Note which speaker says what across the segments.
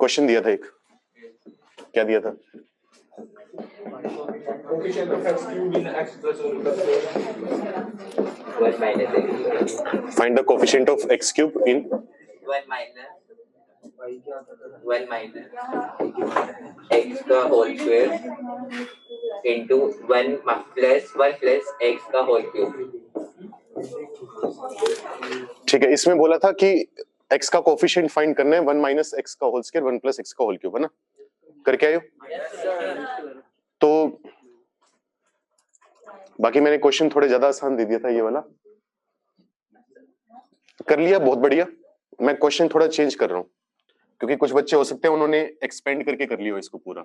Speaker 1: Question दिया था एक, क्या दिया था?
Speaker 2: Coefficient of x cube in x plus 1 plus 4.
Speaker 3: 1 minus x.
Speaker 1: Find the coefficient of x cube in
Speaker 3: 1 minus x का whole square into 1 plus x का whole cube.
Speaker 1: ठीक है, इसमें बोला था कि x का कोफिशिएंट फाइंड करना है 1 माइनस एक्स का होल स्क्वायर 1 प्लस एक्स का होल क्यूब, है ना? करके आए हो? तो बाकी मैंने क्वेश्चन थोड़े ज्यादा आसान दे दिया था, ये वाला कर लिया, बहुत बढ़िया। मैं क्वेश्चन थोड़ा चेंज कर रहा हूँ क्योंकि कुछ बच्चे हो सकते हैं उन्होंने एक्सपेंड करके कर लिया हो इसको पूरा,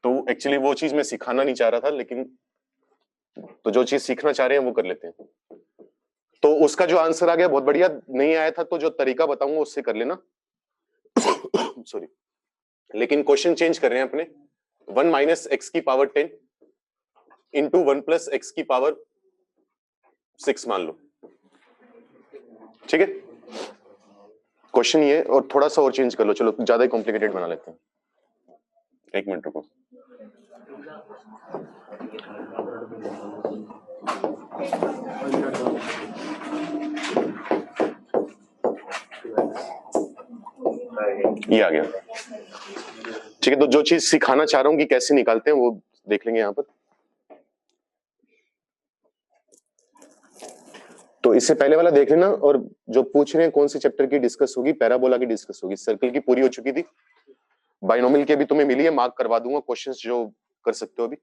Speaker 1: तो एक्चुअली वो चीज मैं सिखाना नहीं चाह रहा था, लेकिन तो जो चीज सीखना चाह रहे हैं वो कर लेते हैं। तो उसका जो आंसर आ गया बहुत बढ़िया, नहीं आया था तो जो तरीका बताऊंगा उससे कर लेना। सॉरी, लेकिन क्वेश्चन चेंज कर रहे हैं अपने, 1 माइनस एक्स की पावर 10 इंटू 1 प्लस एक्स की पावर 6 मान लो, ठीक है? क्वेश्चन ये, और थोड़ा सा और चेंज कर लो, चलो ज्यादा ही कॉम्प्लिकेटेड बना लेते हैं। एक मिनट रुको। ये आ गया, ठीक है? तो जो चीज सिखाना चाह रहा हूं कि कैसे निकालते हैं वो देख लेंगे यहां पर। तो इससे पहले वाला देख लेना, और जो पूछ रहे हैं कौन से चैप्टर की डिस्कस होगी, पैराबोला की डिस्कस होगी। सर्कल की पूरी हो चुकी थी, बाइनोमियल की भी तुम्हें मिली है, मार्क करवा दूंगा क्वेश्चंस जो कर सकते हो अभी।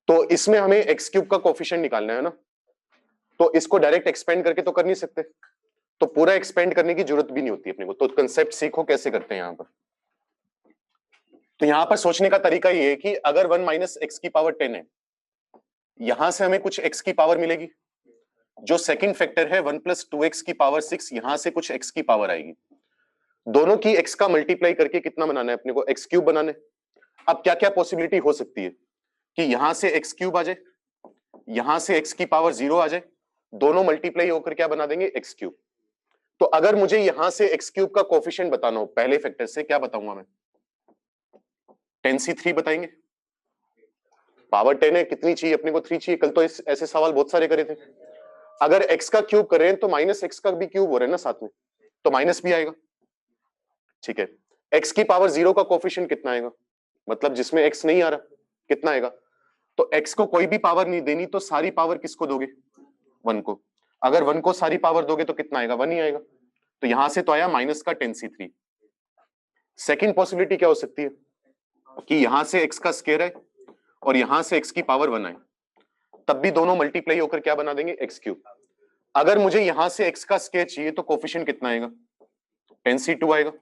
Speaker 1: तो इसमें हमें एक्स क्यूब का कोफिशिएंट निकालना है ना, तो इसको डायरेक्ट एक्सपेंड करके तो कर नहीं सकते, तो पूरा एक्सपेंड करने की जरूरत भी नहीं होती अपने को। तो कंसेप्ट सीखो कैसे करते हैं यहाँ पर। तो यहां पर सोचने का तरीका ये है कि अगर 1 माइनस एक्स की पावर 10 है, यहां से हमें कुछ एक्स की पावर मिलेगी, जो सेकंड फैक्टर है 1 प्लस 2x की पावर 6, यहां से कुछ x की पावर आएगी। दोनों की x का मल्टीप्लाई करके कितना बनाना है अपने को? x क्यूब बनाना है। अब क्या क्या पॉसिबिलिटी हो सकती है कि यहां से x क्यूब आ जाए, यहां से x की पावर 0 आ जाए, दोनों मल्टीप्लाई होकर क्या बना देंगे? x cube. तो अगर मुझे यहां से x क्यूब का कोफिशिएंट बताना हो पहले फैक्टर से, क्या बताऊंगा मैं? 10c3 बताएंगे। पावर 10 है, कितनी चाहिए अपने को? 3 चाहिए। कल तो ऐसे सवाल बहुत सारे करे थे। अगर x का क्यूब करें तो माइनस x का भी क्यूब हो रहा है ना साथ में, तो माइनस भी आएगा, ठीक है? x की पावर 0 का कोफिशिएंट कितना आएगा? मतलब जिसमें x नहीं आ रहा, कितना आएगा? तो x को कोई भी पावर नहीं देनी, तो सारी पावर किसको दोगे? 1 को। अगर 1 को सारी पावर दोगे तो कितना आएगा? 1 ही आएगा। तो यहां से तो आया माइनस का 10c3। सेकेंड पॉसिबिलिटी क्या हो सकती है कि यहां से x का स्क्वायर है और यहां से x की पावर 1 आए, तब भी दोनों मल्टीप्लाई होकर क्या बना देंगे? x cube. अगर मुझे यहां से x का स्क्वायर चाहिए तो कोफिशिएंट कितना आएगा? 10c2 आएगा।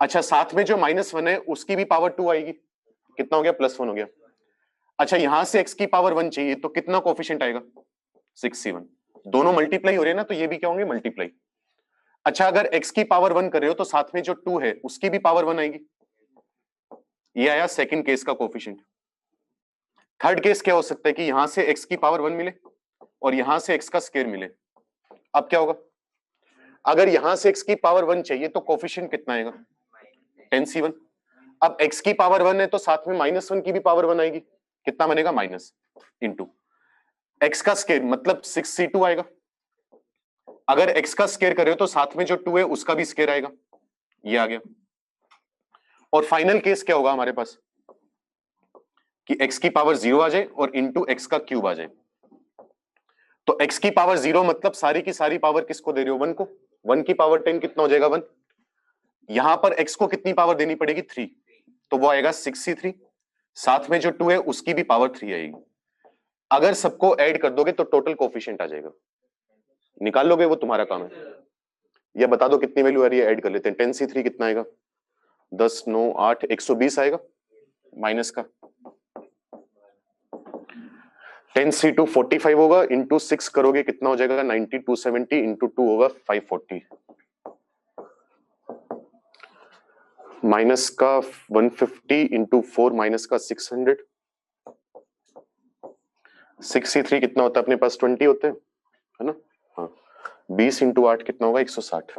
Speaker 1: अच्छा, साथ में जो -1 है उसकी भी पावर 2 आएगी, कितना हो गया? +1 हो गया। अच्छा, यहां से x की पावर 1 चाहिए तो कितना कोफिशिएंट आएगा? 6c1। दोनों मल्टीप्लाई हो रहे हैं ना, तो ये भी क्या होंगे? मल्टीप्लाई। अच्छा, अगर x की पावर 1 कर रहे हो तो साथ में जो 2 है उसकी भी पावर 1 आएगी। ये आया सेकंड केस का कोफिशिएंट। थर्ड केस क्या हो सकता है कि यहां से x की पावर 1 मिले और यहां से x का स्क्वायर मिले। अब क्या होगा? अगर यहां से x की पावर 1 चाहिए तो कोफिशिएंट कितना आएगा? 10c1। अब x की पावर 1 है तो साथ में -1 की भी पावर 1 आएगी, कितना बनेगा? माइनस इंटू x का स्क्वायर, मतलब 6c2 आएगा। अगर x का स्क्वायर कर रहे हो तो साथ में जो 2 है उसका भी स्क्वायर आएगा, ये आ गया। और फाइनल केस क्या होगा हमारे पास कि x की पावर 0 आ जाए और इंटू x का क्यूब आ जाए। तो x की पावर 0 मतलब सारी की सारी पावर किसको दे रहे हो? 1 को। 1 की पावर 10 कितना हो जाएगा? 1। यहां पर x को कितनी पावर देनी पड़ेगी? 3, तो वो आएगा 6c3। साथ में जो 2 है उसकी भी पावर 3 आएगी। अगर सबको ऐड कर दोगे तो टोटल कोफिशिएंट आ जाएगा। निकाल लोगे, वो तुम्हारा काम है। या बता दो कितनी वैल्यू आ रही है, ऐड कर लेते हैं। 10c3 कितना आएगा? 10 9 8 120 आएगा माइनस का। 10c2 45 होगा, इंटू 6 करोगे कितना हो जाएगा? 90 270 इंटू 2 होगा 540, माइनस का 150 इंटू 4 माइनस का 600। 6c3 कितना होता है अपने पास? 20 होते हैं, है ना? हाँ, 20 इंटू 8 कितना होगा? 160।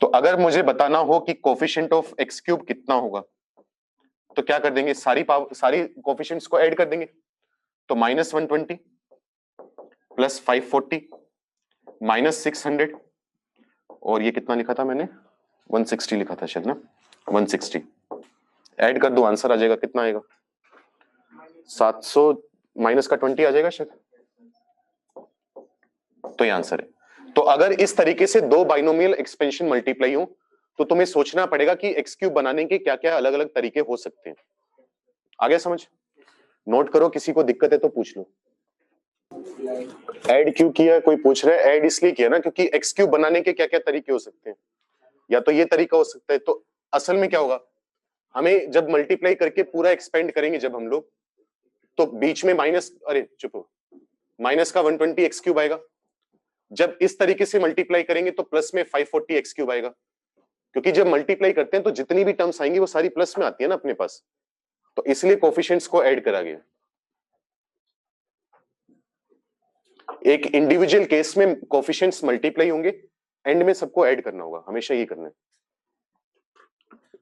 Speaker 1: तो अगर मुझे बताना हो कि कोफिशिएंट ऑफ एक्स क्यूब कितना होगा तो क्या कर देंगे, सारी कोफिशिएंट्स को ऐड कर देंगे। तो -120 प्लस 540 माइनस 600 और ये कितना लिखा था मैंने, 160 लिखा था शायद ना, 160 ऐड कर दो, आंसर आ जाएगा। कितना आएगा, 700 माइनस का 20 आ जाएगा शायद। तो ये आंसर है। तो अगर इस तरीके से दो बाइनोमियल एक्सपेंशन मल्टीप्लाई हो तो तुम्हें सोचना पड़ेगा कि एक्स क्यूब बनाने के क्या क्या अलग अलग तरीके हो सकते हैं। आ गया समझ? नोट करो, किसी को दिक्कत है तो पूछ लो। ऐड क्यों किया, कोई पूछ रहा है? ऐड इसलिए किया ना क्योंकि एक्स क्यूब बनाने के क्या क्या तरीके हो सकते हैं। या तो ये तरीका हो सकता है, तो असल में क्या होगा, हमें जब मल्टीप्लाई करके पूरा एक्सपेंड करेंगे जब हम लोग, तो बीच में माइनस, अरे चुप हो, माइनस का 120 एक्स क्यूब आएगा। जब इस तरीके से मल्टीप्लाई करेंगे तो प्लस में 540 एक्स क्यूब आएगा, क्योंकि जब मल्टीप्लाई करते हैं तो जितनी भी टर्म्स आएंगी वो सारी प्लस में आती है ना अपने पास, तो इसलिए कोफिशिएंट्स को ऐड करा गया। एक इंडिविजुअल केस में कोफिशिएंट्स मल्टीप्लाई होंगे, एंड में सबको ऐड करना होगा, हमेशा ये करना है।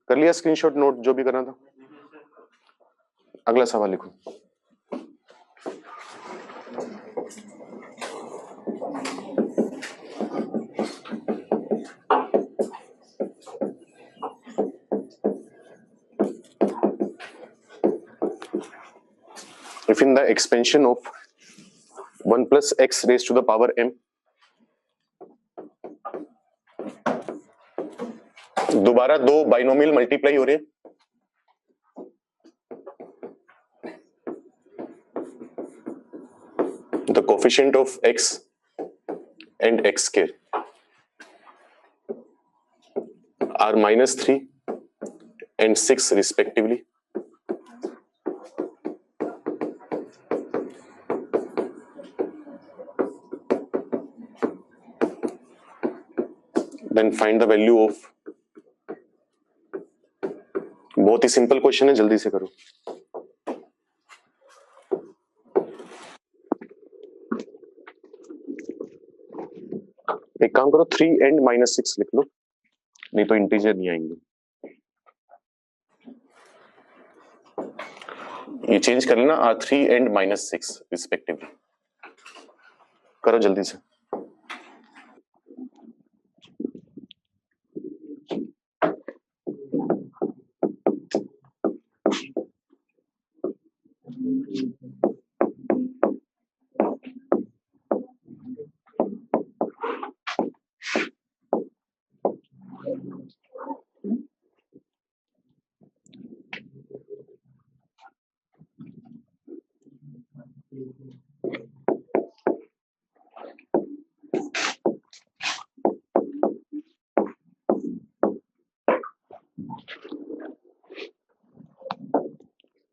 Speaker 1: कर लिया स्क्रीनशॉट, नोट जो भी करना था। अगला सवाल लिखो। If in the expansion of 1 plus x raised to the power m, दोबारा दो बाइनोमियल मल्टीप्लाई हो रहे हैं, the coefficient of x and x square are -3 and 6 respectively. Then find the value of, बहुत ही सिंपल क्वेश्चन है, जल्दी से करो। एक काम करो, 3 and -6 लिख लो, नहीं तो इंटीजर नहीं आएंगे। ये चेंज कर लेना, 3 and -6 रिस्पेक्टिवली। करो जल्दी से।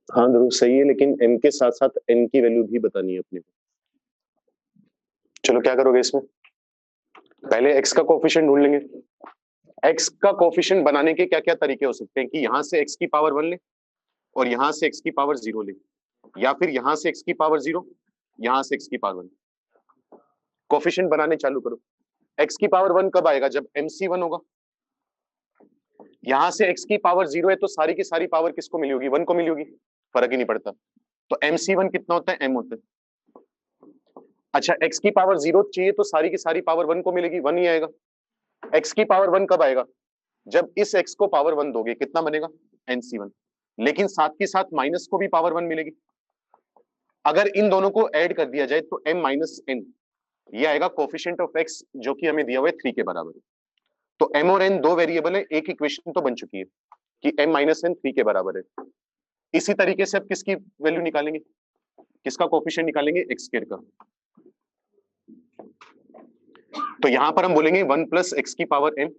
Speaker 1: हाँ ध्रुव सही है, लेकिन n के साथ साथ n की वैल्यू भी बतानी है अपने को। चलो क्या करोगे इसमें, पहले x का कोफिशिएंट ढूंढ लेंगे। x का कोफिशिएंट बनाने के क्या क्या तरीके हो सकते हैं कि यहां से x की पावर 1 ले और यहां से x की पावर 0 ले, या फिर यहां से x की पावर 0, यहां से x की पावर 1। कोफिशिएंट बनाने चालू करो। x की पावर 1 कब आएगा, जब mc1 होगा। यहां से x की पावर 0 है तो सारी की सारी पावर किसको मिली होगी, 1 को मिली होगी, फर्क ही नहीं पड़ता। तो mc1 कितना होता है, m होता है। अच्छा, x की पावर 0 चाहिए तो सारी की सारी पावर 1 को मिलेगी, 1 ही आएगा। x की पावर 1 कब आएगा, जब इस x को पावर 1 दोगे, कितना बनेगा, nc1। लेकिन साथ के साथ माइनस को भी पावर 1 मिलेगी। अगर इन दोनों को ऐड कर दिया जाए तो m माइनस n, ये आएगा कोफिशिएंट ऑफ x, जो कि हमें दिया हुआ है 3 के बराबर। तो m और n दो वेरिएबल है, एक इक्वेशन तो बन चुकी है कि m माइनस n 3 के बराबर है। इसी तरीके से अब किसकी वैल्यू निकालेंगे, किसका कोफिशिएंट निकालेंगे, x स्क्वायर का। तो यहां पर हम बोलेंगे 1 प्लस एक्स की power n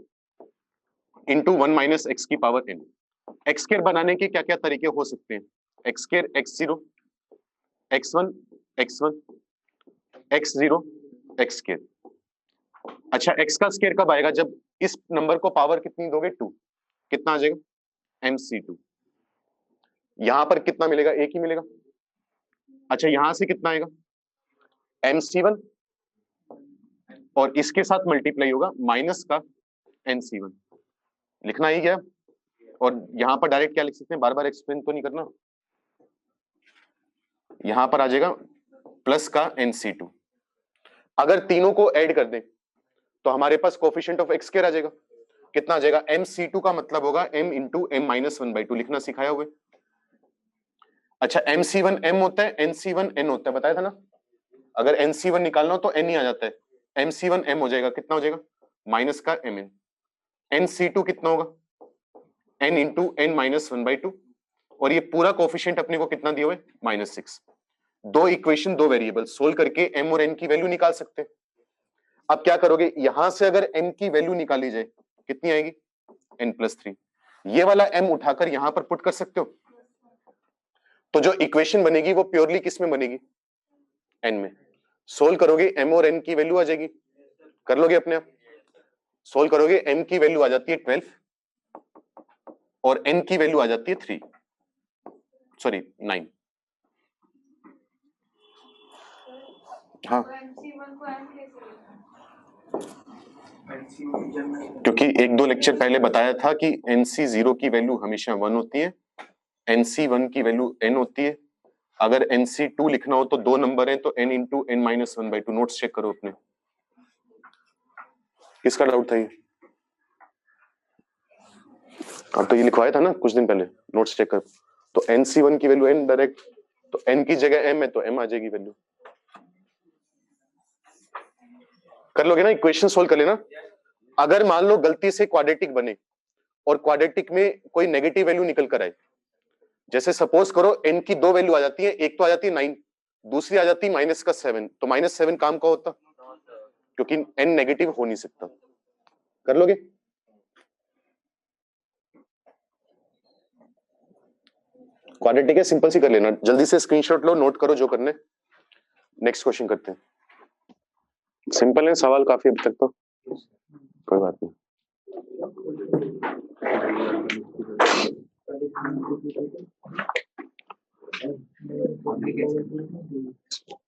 Speaker 1: into 1 minus x की पावर n। एक्स स्क्वायर बनाने के क्या क्या तरीके हो सकते हैं, x square x0, x1, x1, x0, x square. अच्छा, x का स्क्वायर कब आएगा, जब इस नंबर को पावर कितनी दोगे, 2, कितना आ जाएगा, mc2। यहां पर कितना मिलेगा, एक ही मिलेगा। अच्छा, यहां से कितना आएगा, mc1 और इसके साथ मल्टीप्लाई होगा माइनस का nc1। लिखना ही क्या, और यहां पर डायरेक्ट क्या लिख सकते हैं, बार बार एक्सप्लेन तो नहीं करना, यहां पर आ जाएगा प्लस का NC2। अगर तीनों को ऐड कर दें तो हमारे पास कोफिशिएंट ऑफ एक्स स्क्वायर आ जाएगा, कितना आ जाएगा, MC2 का मतलब होगा m इंटू m माइनस 1/2, लिखना सिखाया हुआ है। अच्छा MC1 m होता है, NC1 n होता है, बताया था ना, अगर NC1 निकालना हो तो n ही आ जाता है, MC1 m हो जाएगा, कितना हो जाएगा, माइनस का mn, NC2 कितना होगा, n इंटू n माइनस 1/2, और ये पूरा कोफिशिएंट अपने को कितना दिया हुआ है, -6। दो इक्वेशन दो वेरिएबल सोल्व करके m और n की वैल्यू निकाल सकते हैं। अब क्या करोगे, यहां से अगर m की वैल्यू निकाली जाए कितनी आएगी, n+3, ये वाला m उठाकर यहां पर पुट कर सकते हो, तो जो इक्वेशन बनेगी वो प्योरली किस में बनेगी, n में। सोल्व करोगे m और n की वैल्यू आ जाएगी, कर लोगे अपने आप, सोल्व करोगे m की वैल्यू आ जाती है 12 और n की वैल्यू आ जाती है 9। हाँ क्योंकि एक दो लेक्चर पहले बताया था कि NC0 की वैल्यू हमेशा 1 होती है, NC1 की वैल्यू n होती है, अगर NC2 लिखना हो तो दो नंबर है, तो n into n minus 1/2। Notes check करो अपने, किसका डाउट था ये, अब तो ये लिखवाया था ना कुछ दिन पहले, नोट्स चेक कर, तो NC1 की वैल्यू n डायरेक्ट, तो n की जगह m है तो m आ जाएगी वैल्यू, कर लोगे ना, इक्वेशन सोल्व कर लेना। अगर मान लो गलती से क्वाड्रेटिक बने और क्वाड्रेटिक में कोई नेगेटिव वैल्यू निकल कर आए, जैसे सपोज करो n की दो वैल्यू आ जाती है, एक तो आ जाती है 9, दूसरी आ जाती है -7, तो -7 काम का होता, क्योंकि n नेगेटिव हो नहीं सकता, कर लोगे। क्वाड्रेटिक है, सिंपल सी कर लेना, जल्दी से स्क्रीनशॉट लो, नोट करो जो करने, नेक्स्ट क्वेश्चन करते हैं। सिंपल है सवाल काफी अब तक तो, कोई बात नहीं।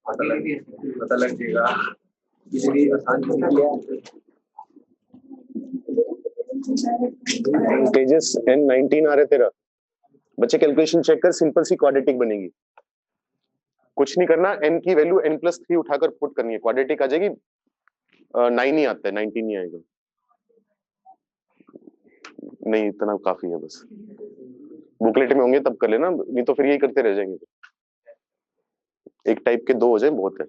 Speaker 2: पता लग जाएगा, इसलिए आसान
Speaker 1: पेजेस N19 आ रहे तेरा, बच्चे कैलकुलेशन चेक कर, सिंपल सी क्वाड्रेटिक बनेगी, कुछ नहीं करना, n की वैल्यू n+3 उठाकर पुट करनी है, क्वाड्रेटिक आ जाएगी, 9 ही आता है, 19 नहीं आएगा, नहीं इतना काफी है बस, बुकलेट में होंगे तब कर लेना, नहीं तो फिर यही करते रह जाएंगे, एक टाइप के दो हो जाए बहुत है।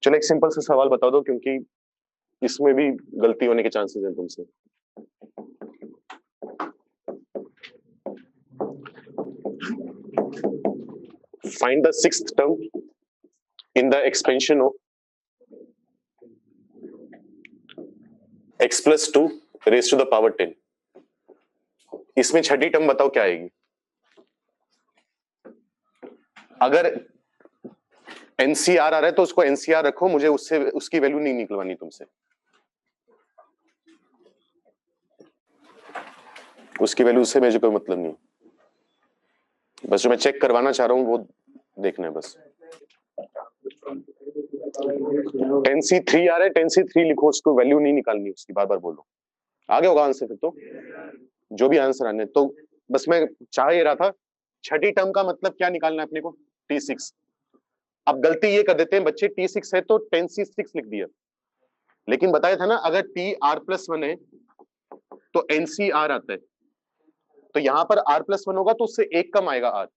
Speaker 1: चलो एक सिंपल सा सवाल बता दो, क्योंकि इसमें भी गलती होने के चांसेस हैं तुमसे। Find the sixth term in the expansion of x+2 raise to the power 10। इसमें छठी टर्म बताओ क्या आएगी, अगर NCR आ रहा है तो उसको NCR रखो, मुझे उससे उसकी वैल्यू नहीं निकलवानी तुमसे, उसकी वैल्यू से मुझे कोई मतलब नहीं, बस जो मैं चेक करवाना चाह रहा हूं वो देखना है बस। NC3 आ रहा है, NC3 लिखो, उसको वैल्यू नहीं निकालनी उसकी, बार बार बोलो, आगे होगा आंसर फिर तो, जो भी आंसर आने, तो बस मैं चाह ये रहा था, छठी टर्म का मतलब क्या निकालना है अपने को, T6। अब गलती ये कर देते हैं बच्चे, T6 है तो 10C6 लिख दिया, लेकिन बताया था ना अगर TR+1 है तो NCR आता है, तो यहां पर R+1 होगा तो उससे एक कम आएगा R,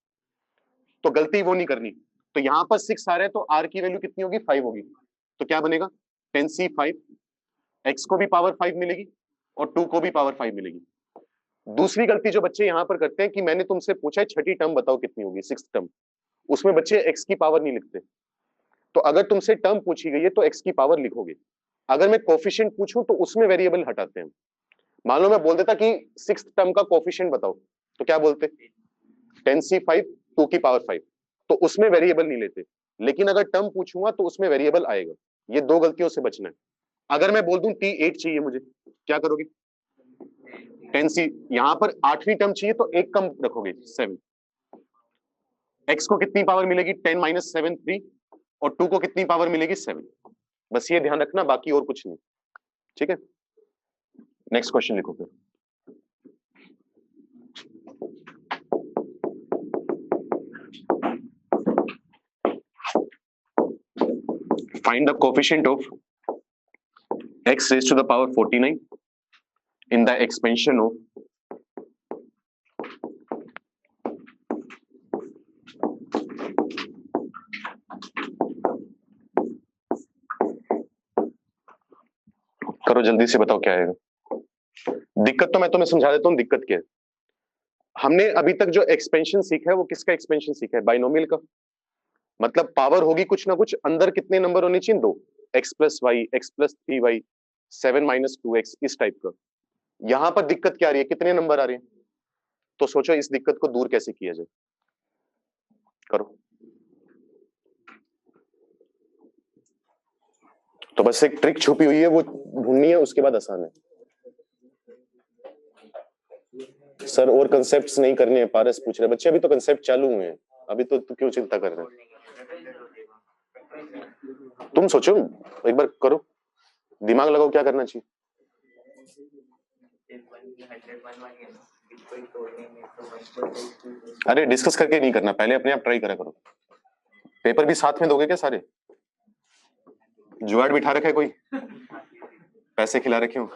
Speaker 1: तो गलती वो नहीं करनी, तो यहां पर 6 आ रहा है तो R की वैल्यू कितनी होगी, 5 होगी, तो क्या बनेगा 10C5, X को भी पावर 5 मिलेगी और 2 को भी पावर 5 मिलेगी। दूसरी गलती जो बच्चे यहां पर करते हैं कि मैंने तुमसे पूछा है छठी टर्म बताओ कितनी होगी, सिक्स्थ टर्म, उसमें बच्चे x की पावर नहीं लिखते, तो अगर तुमसे टर्म पूछी गई है तो x की पावर लिखोगे, अगर मैं कोफिशिएंट पूछूं तो उसमें वेरिएबल हटाते हैं। मान लो मैं बोल देता कि सिक्स्थ टर्म का कोफिशिएंट बताओ, तो क्या बोलते, 10C5 2 की पावर 5, तो उसमें वेरिएबल नहीं लेते, लेकिन अगर टर्म पूछूंगा तो उसमें वेरिएबल आएगा, ये दो गलतियों से बचना है। अगर मैं बोल दूं T8 चाहिए मुझे, क्या करोगे, 10C, यहां पर आठवीं टर्म चाहिए तो एक कम रखोगे 7, x को कितनी पावर मिलेगी 10 - 7 3, और 2 को कितनी पावर मिलेगी 7, बस ये ध्यान रखना, बाकी और कुछ नहीं, ठीक है। नेक्स्ट क्वेश्चन लिखो फिर। Find the coefficient of x raised to the power 49 in the expansion of करो जल्दी से, बताओ क्या है दिक्कत। तो मैं तुम्हें समझा देता हूँ दिक्कत क्या है। हमने अभी तक जो एक्सपेंशन सीखा है वो किसका एक्सपेंशन सीखा है? बाइनोमियल का। मतलब पावर होगी कुछ ना कुछ, अंदर कितने नंबर होने चाहिए? 2, x प्लस वाई, x plus 3y, 7 minus 2x, इस टाइप का। यहां पर दिक्कत क्या आ रही है? कितने नंबर आ रहे हैं? तो सोचो इस दिक्कत को दूर कैसे किया जाए। करो। तो बस एक ट्रिक छुपी हुई है, वो ढूंढनी है, उसके बाद आसान है। सर और कंसेप्ट्स नहीं करने हैं, पारस पूछ रहे। बच्चे अभी तो कंसेप्ट चालू हुए हैं, अभी तो क्यों चिंता कर रहे हैं? तुम सोचो एक बार, करो, दिमाग लगाओ क्या करना चाहिए। अरे डिस्कस करके नहीं करना, पहले अपने आप ट्राई करा करो। पेपर भी साथ में दोगे क्या सारे? जुगाड़ बिठा रखा है कोई? पैसे खिला रखे हो?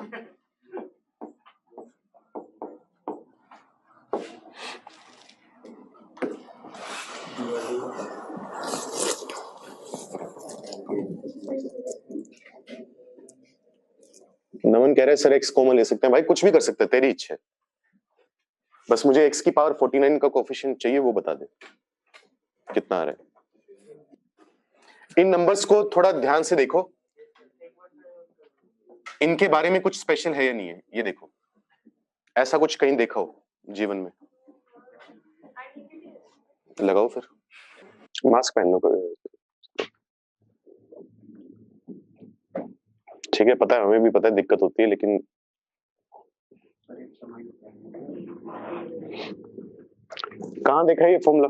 Speaker 1: नमन कह रहे हैं सर एक्स कॉमन ले सकते हैं। भाई कुछ भी कर सकते हैं, तेरी इच्छा है। बस मुझे एक्स की पावर 49 का कोफिशिएंट चाहिए, वो बता दे कितना आ रहा है। इन नंबर्स को थोड़ा ध्यान से देखो, इनके बारे में कुछ स्पेशल है या नहीं है, ये देखो। ऐसा कुछ कहीं देखा हो जीवन में? लगाओ फिर, मास्क पहन लो। ठीक है, पता है, हमें भी पता है दिक्कत होती है, लेकिन कहां देखा है ये फॉर्मूला?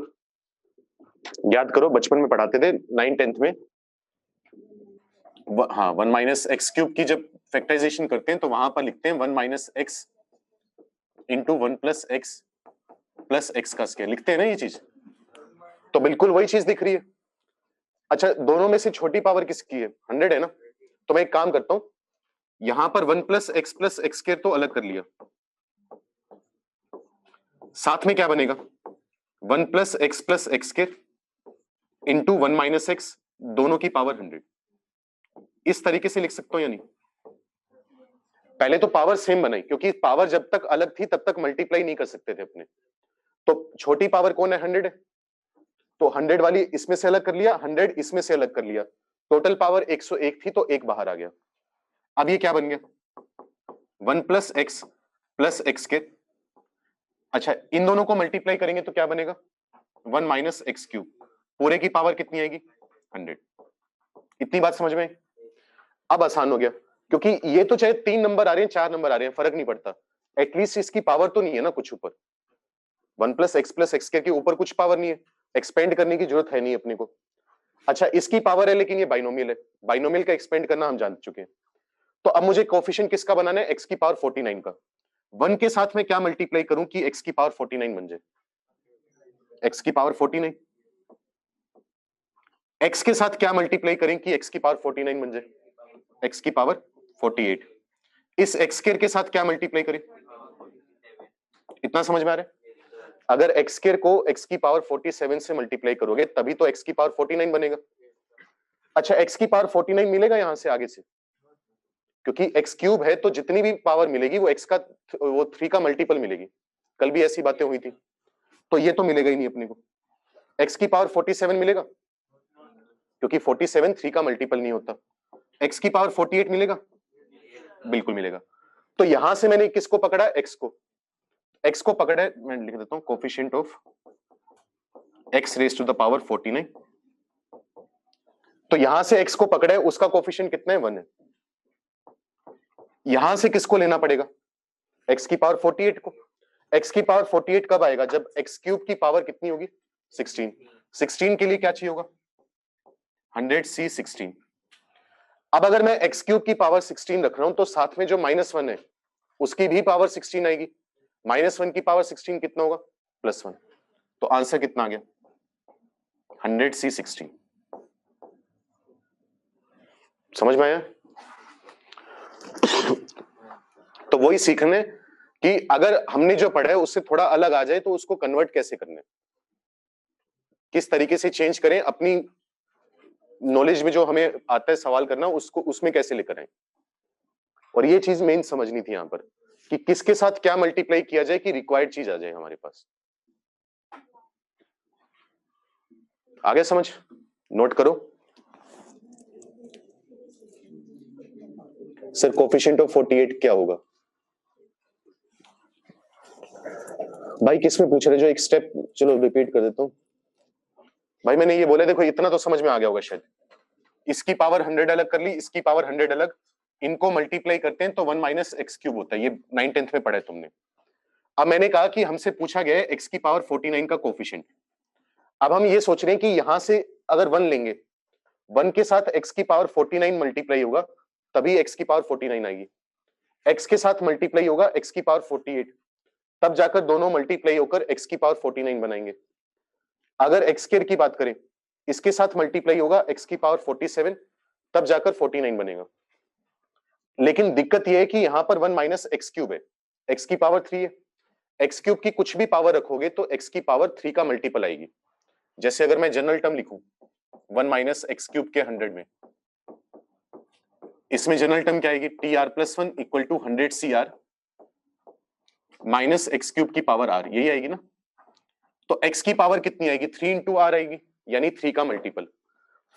Speaker 1: याद करो, बचपन में पढ़ाते थे 9th-10th में। हाँ, 1 माइनस एक्स क्यूब की जब फैक्टराइजेशन करते हैं तो वहां पर लिखते हैं 1 minus x into 1 plus x का स्क्वायर, लिखते हैं ना ये चीज। तो बिल्कुल वही चीज दिख रही है। अच्छा, दोनों में से छोटी पावर किसकी है? 100 है ना। तो मैं एक काम करता हूं, यहां पर 1 प्लस एक्स स्क्वायर तो अलग कर लिया, साथ में क्या बनेगा? 1 plus x square into 1 minus x, दोनों की पावर 100। इस तरीके से लिख सकता हूं या नहीं? पहले तो पावर सेम बनाई, क्योंकि पावर जब तक अलग थी तब तक मल्टीप्लाई नहीं कर सकते थे अपने। तो छोटी पावर कौन है? 100 है। तो 100 वाली इसमें से अलग कर लिया, 100 इसमें से अलग कर लिया, टोटल पावर 101 थी, तो एक बाहर आ गया। अब ये क्या बन गया? 1 प्लस एक्स के। अच्छा, इन दोनों को मल्टीप्लाई करेंगे तो क्या बनेगा? 1 माइनस एक्स क्यूब, पूरे की पावर कितनी आएगी? 100। इतनी बात समझ में? अब आसान हो गया, क्योंकि ये तो चाहे 3 नंबर आ रहे हैं, 4 नंबर आ रहे हैं, फर्क नहीं पड़ता, एटलीस्ट इसकी पावर तो नहीं है ना कुछ ऊपर। 1 प्लस एक्स के ऊपर कुछ पावर नहीं है, एक्सपेंड करने की जरूरत है नहीं अपने को। अच्छा, इसकी पावर है, लेकिन ये बाइनोमियल है, बाइनोमियल का एक्सपेंड करना हम जान चुके हैं। तो अब मुझे कोफिशिएंट किसका बनाना है? एक्स की पावर 49 का। 1 के साथ में क्या मल्टीप्लाई करूं कि एक्स की पावर 49 बन जाए? एक्स की पावर 49। एक्स के साथ क्या मल्टीप्लाई करें कि एक्स की पावर 49 बन जाए? एक्स की पावर 48। इस एक्स स्क्वायर के साथ क्या मल्टीप्लाई करें? इतना समझ में आ रहा है? अगर एक्स स्क्वायर को एक्स की पावर 47 से मल्टीप्लाई करोगे तभी तो एक्स की पावर 49 बनेगा। अच्छा, एक्स की पावर 49 मिलेगा यहां से आगे से, क्योंकि एक्स क्यूब है तो जितनी भी पावर मिलेगी वो एक्स का वो 3 का मल्टीपल मिलेगी। कल भी ऐसी बातें हुई थी, तो ये तो मिलेगा ही नहीं अपने को। एक्स की पावर 47 मिलेगा, क्योंकि 47 3 का मल्टीपल नहीं होता। एक्स की पावर 48 मिलेगा, बिल्कुल मिलेगा। तो यहां से मैंने किसको पकड़ा? एक्स को पकड़ा है, मैं लिख देता हूं coefficient of x raise to the power 49। तो यहां से एक्स को पकड़ा है, उसका कोफिशिएंट कितना है? 1 है। यहां से किसको लेना पड़ेगा? एक्स की पावर 48 को। एक्स की पावर 48 कब आएगा? जब एक्स क्यूब की पावर कितनी होगी? 16। 16 के लिए क्या चाहिए होगा? 100c16। अब अगर मैं एक्स क्यूब की पावर 16 रख रहा हूं तो साथ में जो -1 है उसकी भी पावर 16 आएगी, -1 की पावर 16 कितना होगा, +1। तो आंसर कितना आ गया, 100C16। समझ में आया? तो वही सीखने कि अगर हमने जो पढ़ा है उससे थोड़ा अलग आ जाए तो उसको कन्वर्ट कैसे करने, किस तरीके से चेंज करें, अपनी नॉलेज में जो हमें आता है सवाल करना उसको उसमें कैसे लेकर आए। और ये चीज मेन समझनी थी यहां पर कि किसके साथ क्या मल्टीप्लाई किया जाए कि रिक्वायर्ड चीज आ जाए हमारे पास। आगे समझ, नोट करो। सर कोफिशिएंट ऑफ 48 क्या होगा? भाई किसमें पूछ रहे, जो एक स्टेप, चलो रिपीट कर देता हूं। भाई मैंने ये बोला, देखो इतना तो समझ में आ गया होगा शायद, इसकी पावर 100 अलग कर ली, इसकी पावर 100 अलग, इनको मल्टीप्लाई करते हैं तो 1 - x³ होता है। ये 9th-10th में पढ़ा है तुमने। अब मैंने कहा कि हमसे पूछा गया है x की पावर 49 का कोफिशिएंट। अब हम ये सोच रहे हैं कि यहां से अगर 1 लेंगे, 1 के साथ x की पावर 49 मल्टीप्लाई होगा तभी x की पावर 49 आएगी, x के साथ मल्टीप्लाई होगा x की पावर 48, तब जाकर दोनों मल्टीप्लाई होकर x की पावर 49 बनाएंगे। अगर x² की बात करें, इसके साथ मल्टीप्लाई होगा x की पावर 47, तब जाकर 49 बनेगा। लेकिन दिक्कत यह है कि यहां पर 1 - x³ है, x की पावर 3 है, x³ की कुछ भी पावर रखोगे तो x की पावर 3 का मल्टीपल आएगी। जैसे अगर मैं जनरल टर्म लिखूं 1 - x³ के 100 में, इसमें जनरल टर्म क्या आएगी, tr+1 equal to 100cr minus x³ की पावर r, यही आएगी ना। तो x की पावर कितनी आएगी, 3 × r आएगी, यानी 3 का मल्टीपल।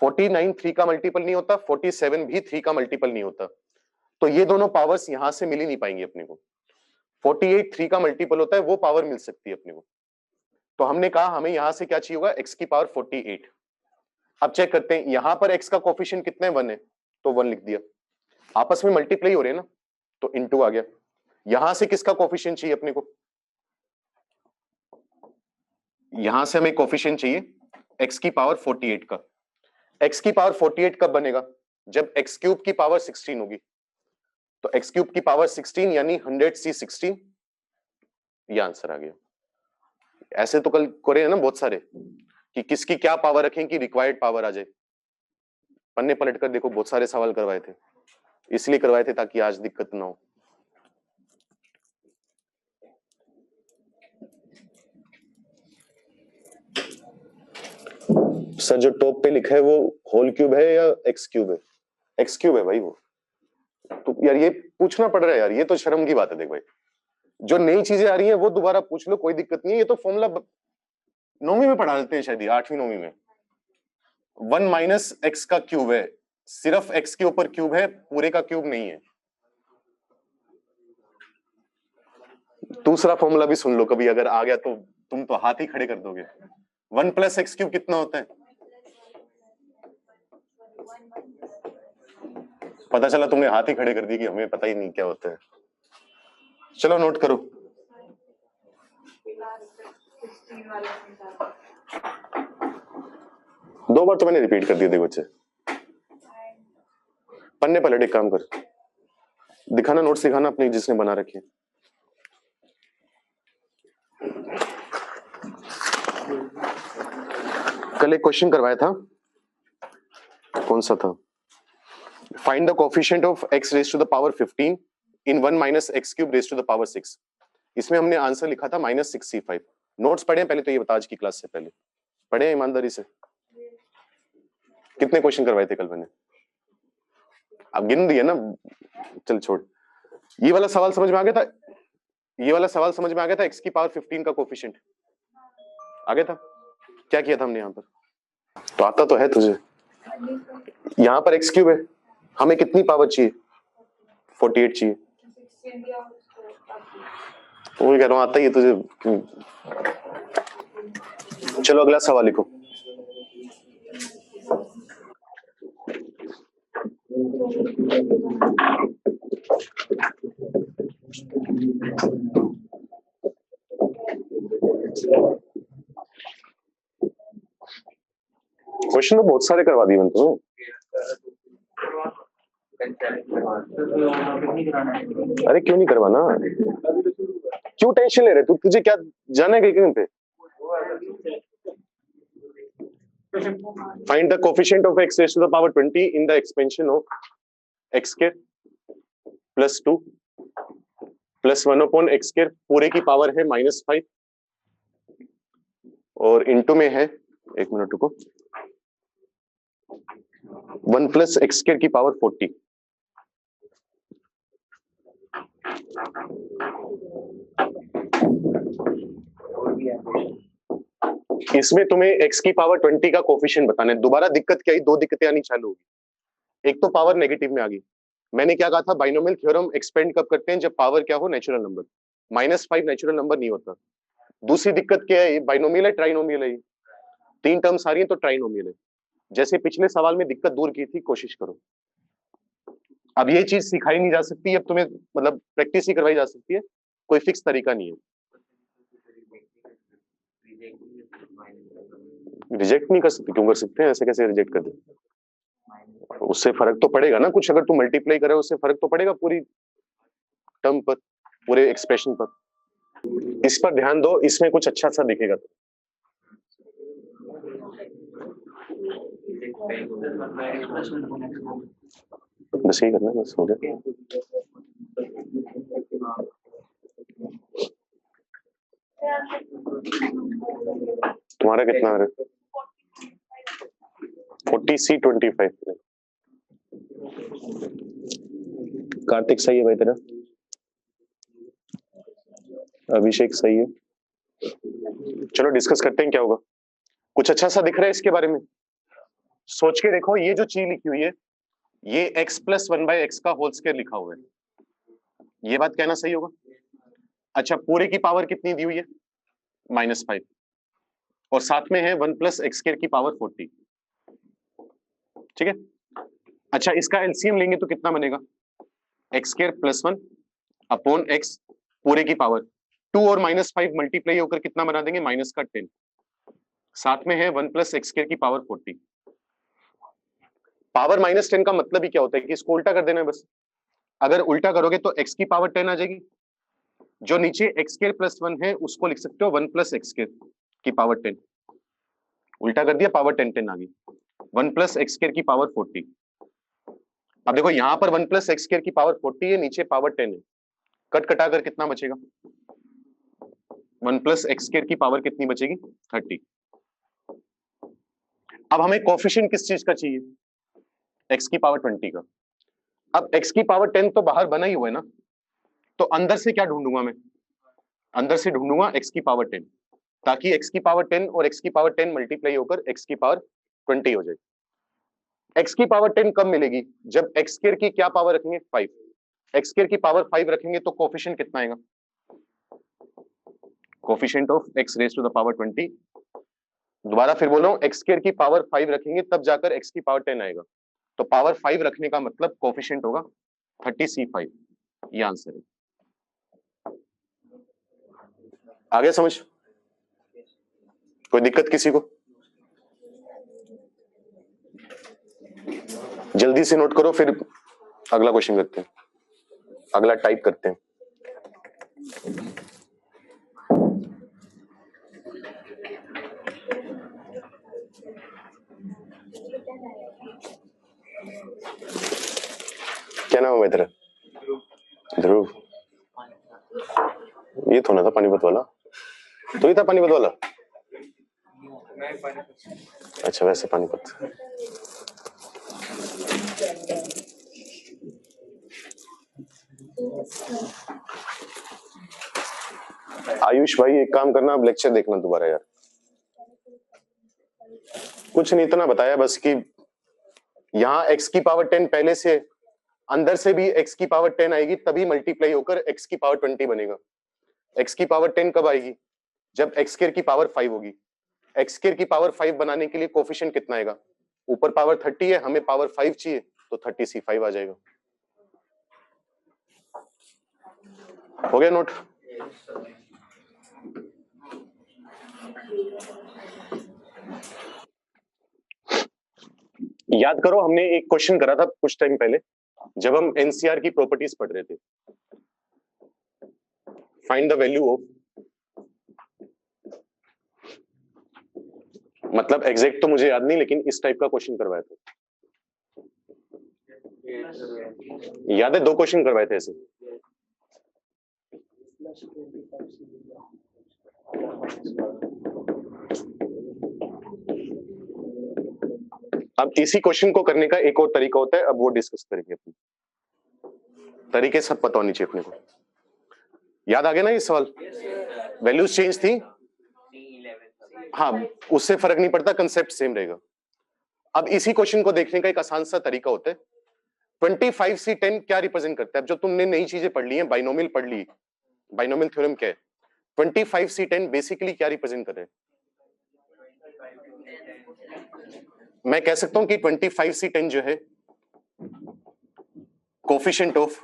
Speaker 1: 49 3 का मल्टीपल नहीं होता, 47 भी 3 का मल्टीपल नहीं होता, तो ये दोनों पावर्स यहां से मिल ही नहीं पाएंगी अपने को। 48 3 का मल्टीपल होता है, वो पावर मिल सकती है अपने को। तो हमने कहा हमें यहां से क्या चाहिए होगा, x की पावर 48। अब चेक करते हैं, यहां पर x का कोफिशिएंट कितना है, 1 है, तो 1 लिख दिया। आपस में मल्टीप्लाई हो रहे हैं ना, तो इनटू आ गया। यहां से किसका कोफिशिएंट चाहिए अपने को, यहां से हमें कोफिशिएंट चाहिए x की पावर 48 का। x की पावर 48 कब बनेगा, जब x³ की पावर 16 होगी। तो x³ की पावर 16 यानी 100C16, ये आंसर आ गया। ऐसे तो कल करे हैं ना बहुत सारे कि किसकी क्या पावर रखें कि रिक्वायर्ड पावर आ जाए। पन्ने पलट कर देखो, बहुत सारे सवाल करवाए थे, इसलिए करवाए थे ताकि आज दिक्कत ना हो। सर जो टॉप पे लिखा है वो होल क्यूब है या x³ है? x³ है भाई वो। तो यार ये पूछना पड़ रहा है यार, ये तो शर्म की बात है। देख भाई, जो नई चीजें आ रही हैं वो दोबारा पूछ लो, कोई दिक्कत नहीं है। ये तो फॉर्मूला 9वीं में पढ़ा देते हैं शायद, 8वीं 9वीं में। 1 - x का क्यूब है, सिर्फ x के ऊपर क्यूब है, पूरे का क्यूब नहीं है। दूसरा फॉर्मूला भी सुन लो कभी, अगर आ गया तो तुम तो हाथ ही खड़े कर दोगे। 1 + x³ कितना होता है, पता चला तुमने हाथ ही खड़े कर दिए कि हमें पता ही नहीं क्या होता है। चलो नोट करो। दो बार तो मैंने रिपीट कर दिया। देखो बच्चे, पन्ने पलट, एक काम कर, दिखाना नोट्स, दिखाना अपने जिसने बना रखे हैं। कल एक क्वेश्चन करवाया था, कौन सा था, find the coefficient of x raise to the power 15 इन 1 - x³ raise to the power 6। इसमें हमने आंसर लिखा था -6c5। नोट्स पढ़े पहले तो, ये बता, आज की क्लास से पहले पढ़े ईमानदारी से? कितने क्वेश्चन करवाए थे कल मैंने, अब गिन दिए ना, चल छोड़। ये वाला सवाल समझ में आ गया था, ये वाला सवाल समझ में आ गया था, x की पावर 15 का कोफिशिएंट आ गया था। क्या किया था हमने यहाँ पर, तो आता तो है तुझे। यहाँ पर x³ है, हमें कितनी पावर चाहिए, 48 चाहिए। वो कह रहा हूँ आता ही है तुझे। चलो अगला सवाल लिखो। क्वेश्चन तो बहुत सारे करवा दिए मैंने तो। अरे क्यों नहीं करवाना, क्यों टेंशन ले रहे तू, तुझे क्या जाना है कहीं पे? Find the coefficient of x raised to the power 20 in the expansion of x square plus 2 plus 1 upon x square पूरे की पावर है -5 और इनटू में है, एक मिनट रुको, 1 प्लस एक्स स्क्वायर की पावर 40। इसमें तुम्हें x की पावर 20 का कोफिशिएंट बताना है। दोबारा दिक्कत क्या आई, दो दिक्कतें आनी चालू होगी। एक तो पावर नेगेटिव में आ गई। मैंने क्या कहा था, बाइनोमियल थ्योरम एक्सपेंड कब करते हैं, जब पावर क्या हो, नेचुरल नंबर। -5 नेचुरल नंबर नहीं होता। दूसरी दिक्कत क्या है, बाइनोमियल है ट्राइनोमियल है, तीन टर्म्स आ रही है तो ट्राइनोमियल है। जैसे पिछले सवाल में दिक्कत दूर की थी, कोशिश करो। अब ये चीज सिखाई नहीं जा सकती, अब तुम्हें मतलब प्रैक्टिस ही करवाई जा सकती है, कोई फिक्स तरीका नहीं है। रिजेक्ट नहीं कर सकते, क्यों कर सकते हैं, ऐसे कैसे रिजेक्ट कर दे? उससे फर्क तो पड़ेगा ना कुछ, अगर तू मल्टीप्लाई करे उससे फर्क तो पड़ेगा पूरी टर्म पर, पूरे एक्सप्रेशन पर। इस पर ध्यान दो, इसमें कुछ अच्छा सा दिखेगा। बस यही करना, बस हो गया। तुम्हारा कितना आ रहा है? 40C25। कार्तिक सही है भाई तेरा, अभिषेक सही है। चलो डिस्कस करते हैं क्या होगा। कुछ अच्छा सा दिख रहा है इसके बारे में, सोच के देखो। ये जो चीज लिखी हुई है, ये x प्लस 1/x का होल स्क्वायर लिखा हुआ है, ये बात कहना सही होगा। अच्छा, पूरे की पावर कितनी दी हुई है, -5, और साथ में है 1 प्लस एक्स स्क्वायर की पावर 40। ठीक है। अच्छा, इसका एलसीएम लेंगे तो कितना बनेगा, x square plus 1 upon x पूरे की पावर 2 और -5 मल्टीप्लाई होकर कितना बना देंगे, -10। साथ में है 1 प्लस एक्स स्क्वायर की पावर 40। पावर -10 का मतलब ही क्या होता है कि इसको उल्टा कर देना है बस। अगर उल्टा करोगे तो x की पावर 10 आ जाएगी, जो नीचे एक्स स्क्वायर प्लस 1 है उसको लिख सकते हो 1 प्लस एक्स स्क्वायर की पावर 10। उल्टा कर दिया, पावर 10 आ गई। 1 प्लस एक्स स्क्वायर की पावर 40। अब देखो यहां पर 1 प्लस एक्स स्क्वायर की पावर 40 है, नीचे पावर 10 है, कट कटाकर कितना बचेगा, 1 प्लस एक्स स्क्वायर की पावर कितनी बचेगी, 30। अब हमें कोफिशिएंट किस चीज का चाहिए, x की पावर 20 का। अब x की पावर 10 तो बाहर बना ही हुआ है ना, तो अंदर से क्या ढूंढूंगा मैं, अंदर से ढूंढूंगा x की पावर 10, ताकि x की पावर 10 और x की पावर 10 मल्टीप्लाई होकर x की पावर 20 हो जाए। x की पावर 10 कब मिलेगी, जब x स्क्वायर की क्या पावर रखेंगे, 5। x स्क्वायर की पावर 5 रखेंगे तो कोफिशिएंट कितना आएगा, coefficient of x raise to the power 20। दोबारा फिर बोल रहा हूं, x स्क्वायर की पावर 5 रखेंगे तब जाकर x की पावर 10 आएगा, तो पावर 5 रखने का मतलब कोफिशिएंट होगा 30C5। ये आंसर है। आगे समझ, कोई दिक्कत किसी को? जल्दी से नोट करो, फिर अगला क्वेश्चन करते हैं, अगला टाइप करते हैं। क्या नाम है तेरा? ध्रुव। ये तो ना था पानीपत वाला, तो ही था पानीपत वाला। अच्छा, वैसे पानीपत। आयुष भाई एक काम करना, अब लेक्चर देखना दोबारा यार। कुछ नहीं, इतना बताया बस कि यहाँ x की पावर 10 पहले से, अंदर से भी x की पावर 10 आएगी, तभी मल्टीप्लाई होकर x की पावर 20 बनेगा। x की पावर 10 कब आएगी, जब x स्क्वायर की पावर 5 होगी। x स्क्वायर की पावर 5 बनाने के लिए कोफिशिएंट कितना आएगा, ऊपर पावर 30 है, हमें पावर 5 चाहिए, तो 30C5 आ जाएगा। हो गया नोट? याद करो, हमने एक क्वेश्चन करा था कुछ टाइम पहले, जब हम एनसीआर की प्रॉपर्टीज पढ़ रहे थे, फाइंड द वैल्यू ऑफ, मतलब एग्जैक्ट तो मुझे याद नहीं, लेकिन इस टाइप का क्वेश्चन करवाया था, याद है? 2 क्वेश्चन करवाए थे ऐसे। अब इसी क्वेश्चन को करने का एक और तरीका होता है, अब वो डिस्कस करेंगे। अपने तरीके सब पता होनी चाहिए अपने को। याद आ गया ना ये सवाल? वैल्यूज चेंज थी, हाँ, उससे फर्क नहीं पड़ता, कंसेप्ट सेम रहेगा। अब इसी क्वेश्चन को देखने का एक आसान सा तरीका होता है, 25C10 क्या रिप्रेजेंट करता है? अब जो तुमने नई चीजें पढ़ ली हैं, बाइनोमियल पढ़ ली, बाइनोमियल थ्योरम क्या है, 25C10 बेसिकली क्या रिप्रेजेंट कर रहे हैं? मैं कह सकता हूं कि 25C10 जो है कोफिशिएंट ऑफ,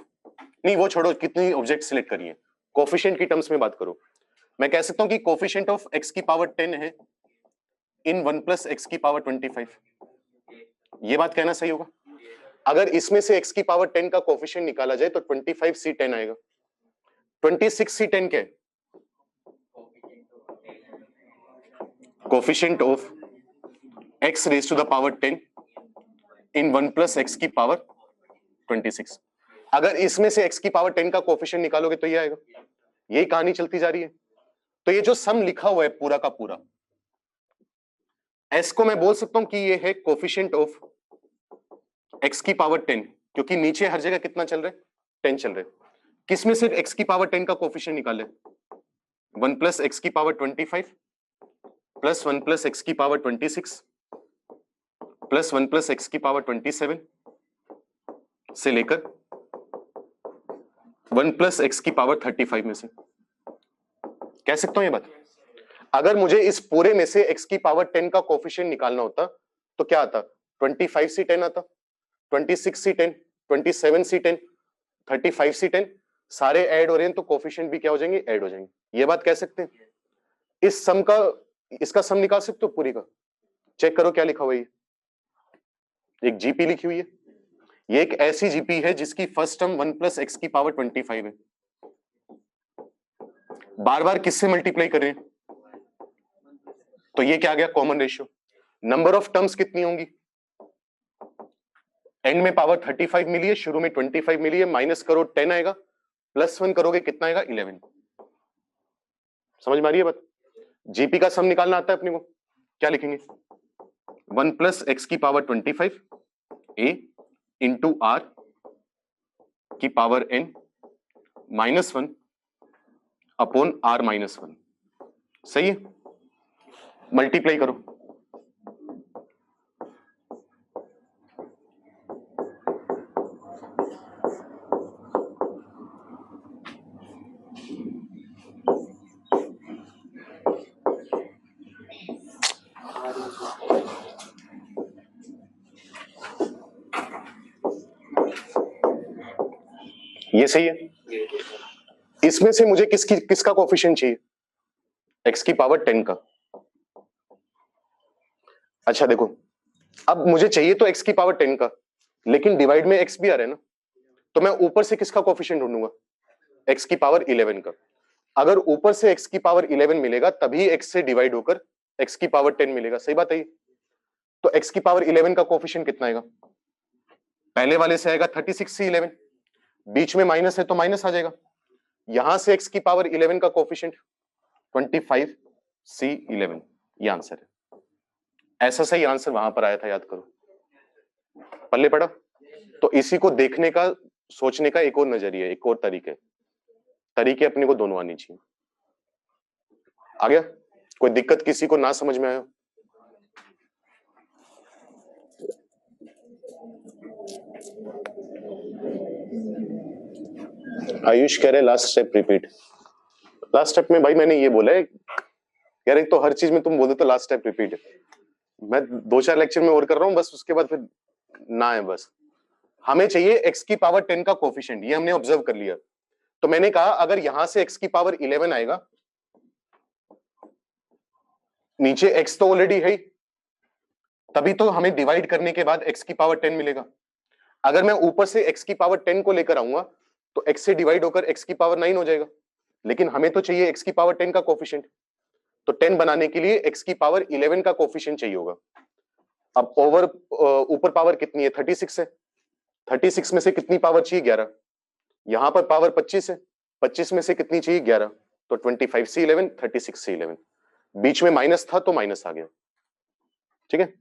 Speaker 1: नहीं वो छोड़ो, कितनी ऑब्जेक्ट सिलेक्ट करिए, कोफिशिएंट की टर्म्स में बात करो। मैं कह सकता हूं कि कोफिशिएंट ऑफ x की पावर 10 है इन 1 प्लस x की पावर 25। ये बात कहना सही होगा? अगर इसमें से x की पावर 10 का कोफिशिएंट निकाला जाए तो 25C10 आएगा। 26C10 क्या है? Coefficient of x raise to the power 10 in 1 plus x की पावर 26। अगर इसमें से x की पावर 10 का कोफिशिएंट निकालोगे तो ये आएगा। यही कहानी चलती जा रही है। तो ये जो सम लिखा हुआ है पूरा का पूरा, s को मैं बोल सकता हूं कि ये है कोफिशिएंट ऑफ x की पावर 10, क्योंकि नीचे हर जगह कितना चल रहा है? 10 चल रहा है। किसमें से x की पावर 10 का कोफिशिएंट निकाले? 1 प्लस x की पावर 25 प्लस 1 प्लस x की पावर 26 प्लस 1 प्लस x की पावर 27 से लेकर 1 प्लस x की पावर 35 में से। कह सकता हूं ये बात? अगर मुझे इस पूरे में से x की पावर 10 का कोफिशिएंट निकालना होता तो क्या आता? 25C10 आता, 26C10, 27C10, 35C10, सारे ऐड हो रहे हैं तो कोफिशिएंट भी क्या हो जाएंगे? ऐड हो जाएंगे। ये बात कह सकते हैं। इस सम का, इसका सम निकाल सकते हो पूरी का? चेक करो क्या लिखा हुआ है। एक जीपी लिखी हुई है, ये एक ऐसी जीपी है जिसकी फर्स्ट टर्म 1 प्लस x की पावर 25 है। बार बार किससे मल्टीप्लाई कर रहे हैं? तो ये क्या आ गया? Common ratio. Number of terms कितनी होंगी? एंड में पावर 35 मिली है, शुरू में 25 मिली है, माइनस करो 10 आएगा, प्लस 1 करोगे कितना आएगा? 11। समझ में आ रही है बात? जीपी का सम निकालना आता है अपने को, क्या लिखेंगे? 1 प्लस x की पावर 25 a इंटू r की power n minus 1 upon r minus 1। सही है? मल्टीप्लाई करो, ये सही है। इसमें से मुझे किसका कोफिशिएंट चाहिए? x की पावर 10 का। अच्छा देखो, अब मुझे चाहिए तो x की पावर 10 का, लेकिन डिवाइड में x भी आ रहा है ना, तो मैं ऊपर से किसका कोफिशिएंट ढूंढूंगा? x की पावर 11 का। अगर ऊपर से x की पावर 11 मिलेगा तभी x से डिवाइड होकर x की पावर 10 मिलेगा। सही बात है ये? तो x की पावर 11 का कोफिशिएंट कितना आएगा? पहले वाले से आएगा 36C11, बीच में माइनस है तो माइनस आ जाएगा। यहां से x की पावर 11 का कोफिशिएंट 25C11, ये आंसर है। ऐसा सही आंसर वहां पर आया था, याद करो, पल्ले पड़ा। तो इसी को देखने का, सोचने का एक और नजरिया, एक और तरीके अपने को दोनों आनी चाहिए। आ गया? कोई दिक्कत किसी को ना समझ में आया? आयुष कह रहे last step repeat. Last step में भाई मैंने ये बोला है यार, एक तो हर चीज में तुम बोल देते हो लास्ट स्टेप रिपीट है। मैं 2-4 लेक्चर में और कर रहा हूं बस, उसके बाद फिर ना है। बस हमें चाहिए x की पावर 10 का कोफिशिएंट, ये हमने ऑब्जर्व कर लिया। तो मैंने कहा अगर यहां से x की पावर 11 आएगा, नीचे x तो ऑलरेडी है ही, तभी तो हमें डिवाइड करने के बाद x की पावर 10 मिलेगा। अगर मैं ऊपर से x की पावर 10 को लेकर आऊंगा तो x से डिवाइड होकर x की पावर 9 हो जाएगा, लेकिन हमें तो चाहिए x की पावर 10 का कोफिशिएंट, तो 10 बनाने के लिए x की पावर 11 का कोफिशिएंट चाहिए होगा। अब ऊपर पावर कितनी है? 36 है। 36 में से कितनी पावर चाहिए? 11। यहां पर पावर 25 है, 25 में से कितनी चाहिए? 11। तो 25 से 11, 36 से 11, बीच में माइनस था तो माइनस आ गया। ठीक है,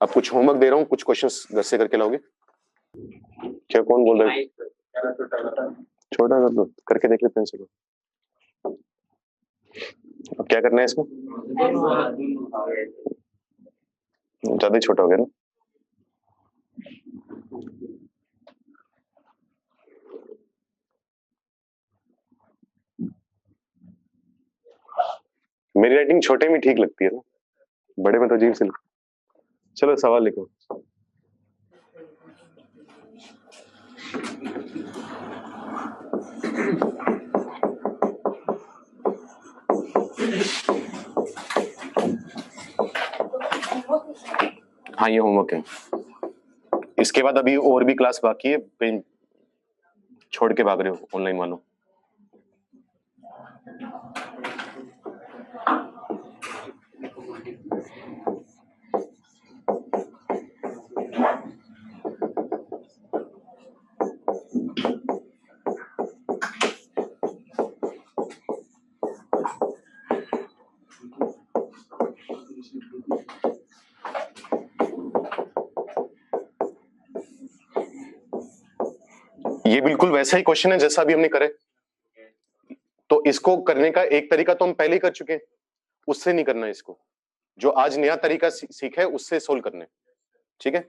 Speaker 1: अब कुछ होमवर्क दे रहा हूं, कुछ क्वेश्चंस घर से करके लाओगे क्या? कौन बोल रहा है? छोटा कर दो, करके देख लेते हैं। चलो अब क्या करना है इसमें? ज्यादा ही छोटा हो गया ना। मेरी राइटिंग छोटे में ठीक लगती है ना, बड़े में तो अजीब से लिखो। चलो सवाल लिखो। हाँ ये होमवर्क है, इसके बाद अभी और भी क्लास बाकी है, पेन छोड़ के भाग रहे हो ऑनलाइन वालों। ये बिल्कुल वैसा ही क्वेश्चन है जैसा अभी हमने करे, तो इसको करने का एक तरीका तो हम पहले ही कर चुके हैं, उससे नहीं करना है इसको, जो आज नया तरीका सीखा है उससे सोल्व करना है। ठीक है,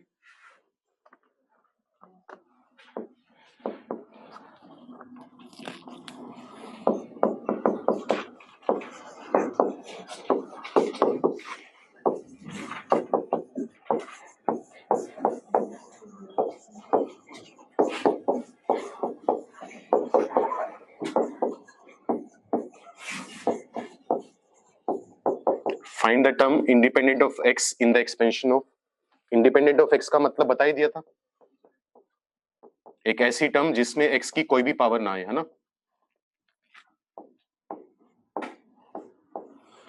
Speaker 1: find the term independent of x in the expansion of. Independent of x का मतलब बता ही दिया था, एक ऐसी टर्म जिसमें एक्स की कोई भी पावर ना आए, है ना।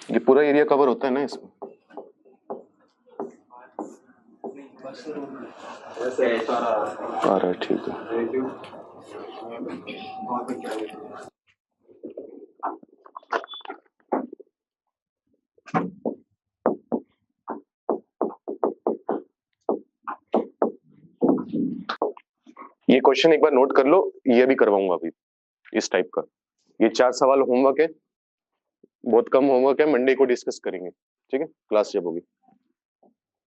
Speaker 1: ये पूरा एरिया कवर होता है ना इसमें। आ रहा है, ठीक है। ये क्वेश्चन एक बार नोट कर लो, ये भी करवाऊंगा अभी इस टाइप का। ये 4 सवाल होमवर्क है, बहुत कम होमवर्क है, मंडे को डिस्कस करेंगे। ठीक है, क्लास जब होगी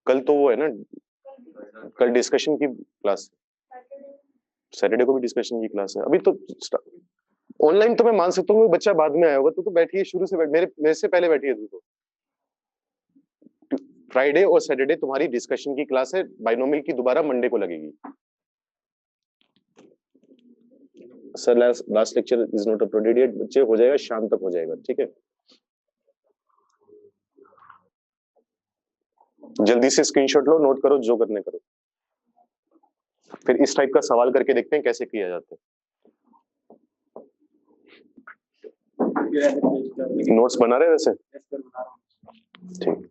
Speaker 1: कल, तो वो है ना, कल डिस्कशन की क्लास, सैटरडे को भी डिस्कशन की क्लास है। अभी तो ऑनलाइन तो मैं मान सकता हूँ बच्चा बाद में आया होगा, तो बैठी है शुरू से मेरे से पहले बैठी है तू। तो फ्राइडे और सैटरडे तुम्हारी डिस्कशन की क्लास है, बाइनोमियल की दोबारा मंडे को लगेगी। Sir last lecture is not uploaded yet, बच्चे हो जाएगा, शाम तक हो जाएगा। ठीक है, जल्दी से स्क्रीनशॉट लो, नोट करो, जो करने करो। फिर इस टाइप का सवाल करके देखते हैं कैसे किया जाता है। नोट्स बना रहे वैसे? ठीक,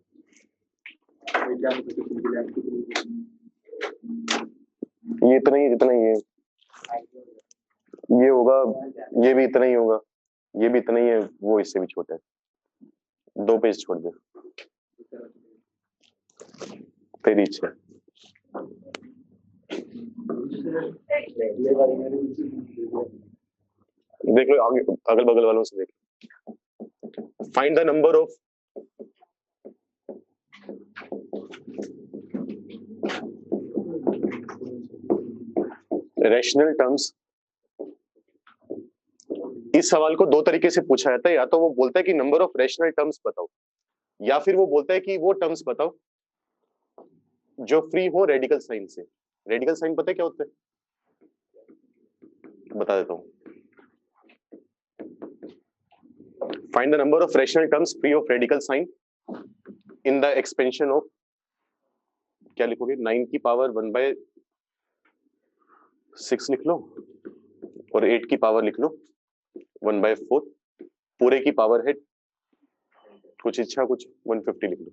Speaker 1: ये इतना ही, जितना ही है ये होगा, ये भी इतना ही होगा, ये भी इतना ही है, वो इससे भी छोटा है। 2 पेज छोड़ दे, तेरी इच्छा। देख लो आगे अगल बगल वालों से देख लो। Find the number of rational terms. इस सवाल को 2 तरीके से पूछा जाता है, या तो वो बोलता है कि नंबर ऑफ रैशनल टर्म्स बताओ, या फिर वो बोलता है कि वो टर्म्स बताओ जो फ्री हो रेडिकल साइन से। रेडिकल साइन पता है क्या होता है? बता देता हूं। Find the number of rational terms free of radical sign in the expansion of, क्या लिखोगे, 9 की पावर 1/, 6 लिख लो और 8 की पावर लिख लो 1/4, पूरे की पावर है कुछ इच्छा कुछ 150 लिख लो,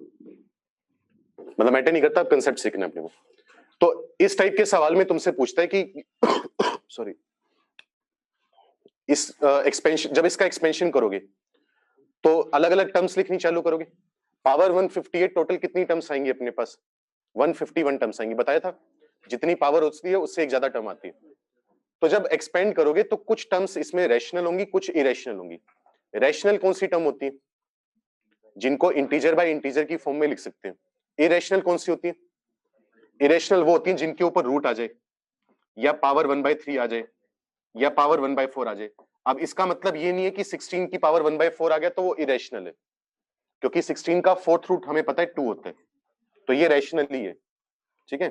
Speaker 1: मतलब मैटर नहीं करता, कंसेप्ट सीखना अपने को। तो इस टाइप के सवाल में तुमसे पूछता है कि सॉरी, इस एक्सपेंशन, जब इसका एक्सपेंशन करोगे तो अलग अलग टर्म्स लिखनी चालू करोगे। पावर 158, टोटल कितनी टर्म्स आएंगी अपने पास? 151 टर्म्स आएंगी, बताया था जितनी पावर होती है उससे एक ज्यादा टर्म आती है। तो जब एक्सपेंड करोगे तो कुछ टर्म्स इसमें रैशनल होंगी, कुछ इरेशनल होंगी। रैशनल कौन सी टर्म होती है? जिनको इंटीजर बाय इंटीजर की फॉर्म में लिख सकते हैं। इरेशनल कौन सी होती है? इरेशनल वो होती है जिनके ऊपर रूट आ जाए, या पावर 1/3 आ जाए, या पावर 1/4 आ जाए। अब इसका मतलब ये नहीं है कि 16 की पावर 1/4 आ गया तो वो इरेशनल है, क्योंकि 16 का फोर्थ रूट हमें पता है 2 होता है, तो ये रैशनल ही है, ठीक है।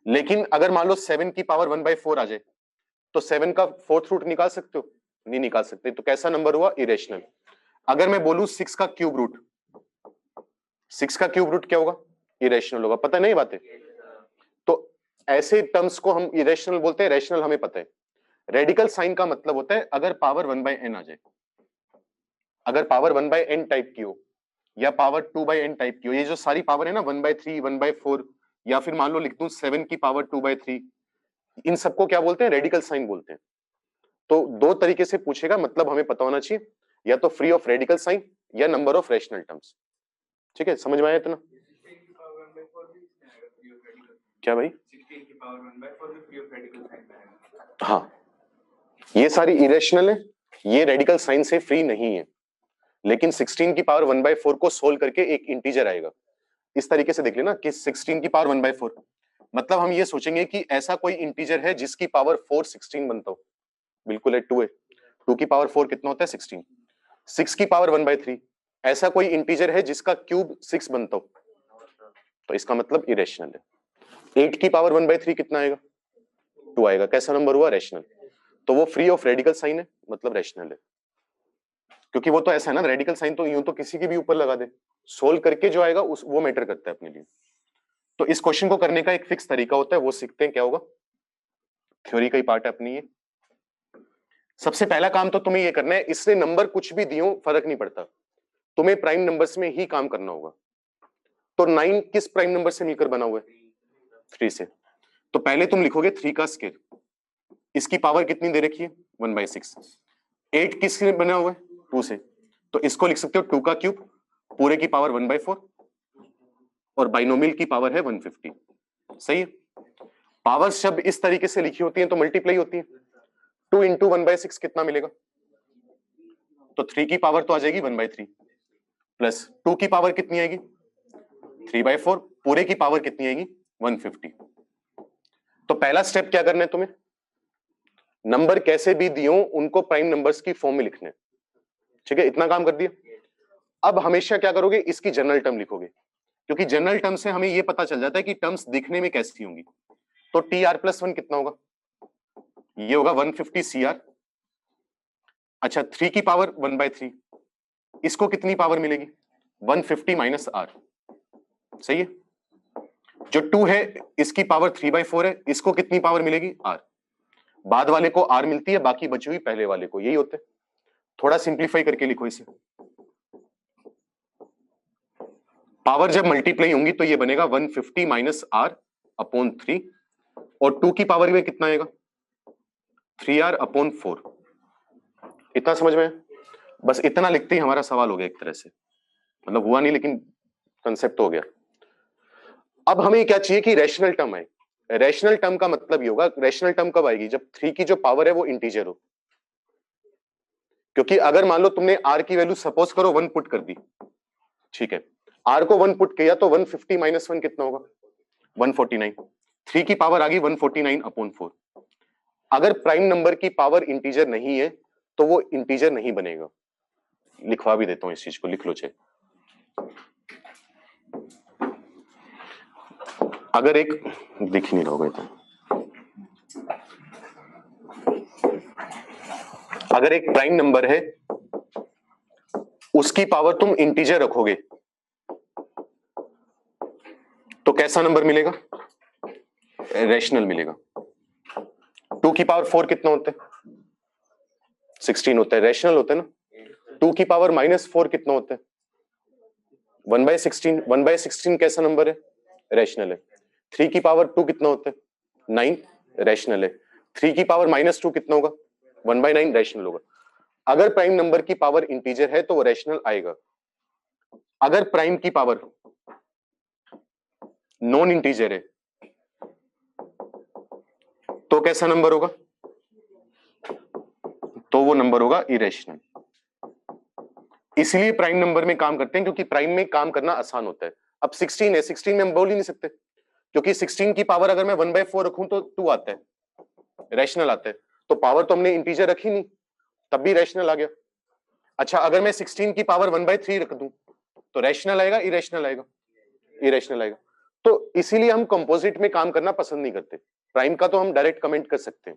Speaker 1: लेकिन अगर मान लो 7 की पावर 1/4 आ जाए तो 7 का फोर्थ रूट निकाल सकते हो? नहीं निकाल सकते, तो कैसा नंबर हुआ? इरेशनल। अगर मैं बोलूं 6 का क्यूब रूट, 6 का क्यूब रूट क्या होगा? इरेशनल होगा, पता नहीं बात है। तो ऐसे टर्म्स को हम इरेशनल बोलते हैं, रैशनल हमें पता है। रेडिकल साइन का मतलब होता है अगर पावर 1/n आ जाए, अगर पावर 1/n टाइप की हो या पावर 2/n टाइप की हो, ये जो सारी पावर है ना 1/3 1/4, या फिर मान लो लिख दूं 7 की पावर 2/3, इन सबको क्या बोलते हैं? रेडिकल साइन बोलते हैं। तो दो तरीके से पूछेगा, मतलब हमें पता होना चाहिए, या तो फ्री ऑफ रेडिकल साइन या नंबर ऑफ रैशनल टर्म्स। ठीक है, समझ में आया इतना? क्या भाई?
Speaker 2: 16 की पावर 1/4 में फ्री ऑफ रेडिकल साइन में आएगा।
Speaker 1: हाँ, ये सारी इरेशनल है, ये रेडिकल साइन से फ्री नहीं है, लेकिन 16 की पावर 1/4 को सोल्व करके एक इंटीजर आएगा। इस तरीके से देख लेना कि 16 की पावर 1/4, मतलब हम ये सोचेंगे कि ऐसा कोई इंटीजर है जिसकी पावर 4 16 बनता हो। बिल्कुल है, 2 है, 2 की पावर 4 कितना होता है? 16। 6 की पावर 1/3, ऐसा कोई इंटीजर है जिसका क्यूब 6 बनता हो, तो इसका मतलब इरेशनल है। 8 की पावर 1/3 कितना आएगा? 2 आएगा, कैसा नंबर हुआ? रैशनल। तो वो फ्री ऑफ रेडिकल साइन है, मतलब रैशनल है, क्योंकि वो तो ऐसा है ना, रेडिकल साइन तो यूं तो किसी के भी ऊपर लगा दे, सोल्व करके जो आएगा उस वो मैटर करता है अपने लिए। तो इस क्वेश्चन को करने का एक फिक्स तरीका होता है, वो सीखते हैं, क्या होगा? थ्योरी का ही पार्ट है अपनी ये। सबसे पहला काम तो तुम्हें ये करना है, इसने नंबर कुछ भी दियो फर्क नहीं पड़ता, तुम्हें प्राइम नंबर्स में ही काम करना होगा। तो 9 किस प्राइम नंबर से मिलकर बना हुआ है? 3 से। तो पहले तुम लिखोगे 3 का स्क्वायर, इसकी पावर कितनी दे रखी है? 1/6। 8 किससे बना हुआ है? 2 से, तो इसको लिख सकते हो 2 का क्यूब, पूरे की पावर 1/4, और बाइनोमियल की पावर है 150। सही है। पावर्स जब इस तरीके से लिखी होती हैं तो मल्टीप्लाई होती है। 2 इंटू 1/6 कितना मिलेगा? तो 3 की पावर तो आ जाएगी 1/3, प्लस 2 की पावर कितनी आएगी? 3/4, पूरे की पावर कितनी आएगी? 150। तो पहला स्टेप क्या करना है तुम्हें? नंबर कैसे भी दियो उनको प्राइम नंबर्स की फॉर्म में लिखने, ठीक है, इतना काम कर दिया। अब हमेशा क्या करोगे? इसकी जनरल टर्म लिखोगे, क्योंकि जनरल टर्म से हमें यह पता चल जाता है कि टर्म्स दिखने में कैसी होंगी। तो TR+1 कितना होगा? ये होगा 150 CR। अच्छा, 3 की पावर 1/3, इसको कितनी पावर मिलेगी? 150 माइनस R। सही है। जो 2 है इसकी पावर 3/4 है, इसको कितनी पावर मिलेगी? R। बाद वाले को R मिलती है, बाकी बची हुई पहले वाले को, यही होते हैं। थोड़ा सिंप्लीफाई करके लिखो इसे। पावर जब मल्टीप्लाई होंगी तो ये बनेगा 150 माइनस R अपॉन 3, और 2 की पावर में कितना आएगा? 3R upon 4। इतना समझ में? बस इतना लिखते ही हमारा सवाल हो गया एक तरह से, मतलब हुआ नहीं लेकिन कंसेप्ट हो गया। अब हमें क्या चाहिए कि रैशनल टर्म आए। रैशनल टर्म का मतलब ये होगा, रैशनल टर्म कब आएगी? जब 3 की जो पावर है वो इंटीजर हो। क्योंकि अगर मान लो तुमने R की वैल्यू सपोज करो 1 पुट कर दी, ठीक है, R को 1 पुट किया तो 150 माइनस 1 कितना होगा? 149। 3 की पावर आ गई 149 अपॉन 4। अगर प्राइम नंबर की पावर इंटीजर नहीं है तो वो इंटीजर नहीं बनेगा। लिखवा भी देता हूं इस चीज को, लिख लो चाहे। अगर एक दिख नहीं रहा होगा तो, अगर एक प्राइम नंबर है उसकी पावर तुम इंटीजर रखोगे तो कैसा नंबर मिलेगा? रैशनल मिलेगा। 2 की पावर 4 कितना होता है? 16 होता है, रैशनल होता है ना। 2 की पावर -4 कितना होता है? 1/16। 1/16 कैसा नंबर है? रैशनल है। 3 की पावर 2 कितना होता है? 9, रैशनल है। 3 की पावर -2 कितना होगा? 1/9, रैशनल होगा। अगर प्राइम नंबर की पावर इंटीजर है तो वो रैशनल आएगा। अगर प्राइम की पावर नॉन इंटीजर है तो कैसा नंबर होगा? तो वो नंबर होगा इरेशनल। इसलिए प्राइम नंबर में काम करते हैं क्योंकि प्राइम में काम करना आसान होता है। अब 16 है, 16 में हम बोल ही नहीं सकते क्योंकि 16 की पावर अगर मैं 1/4 रखूं तो 2 आता है, रैशनल आता है। तो पावर तो हमने इंटीजर रखी नहीं, तब भी रैशनल आ गया। अच्छा, अगर मैं 16 की पावर 1/3 रख दूं तो रैशनल आएगा, इरेशनल आएगा? इरेशनल आएगा। तो इसीलिए हम कंपोजिट में काम करना पसंद नहीं करते। प्राइम का तो हम डायरेक्ट कमेंट कर सकते हैं।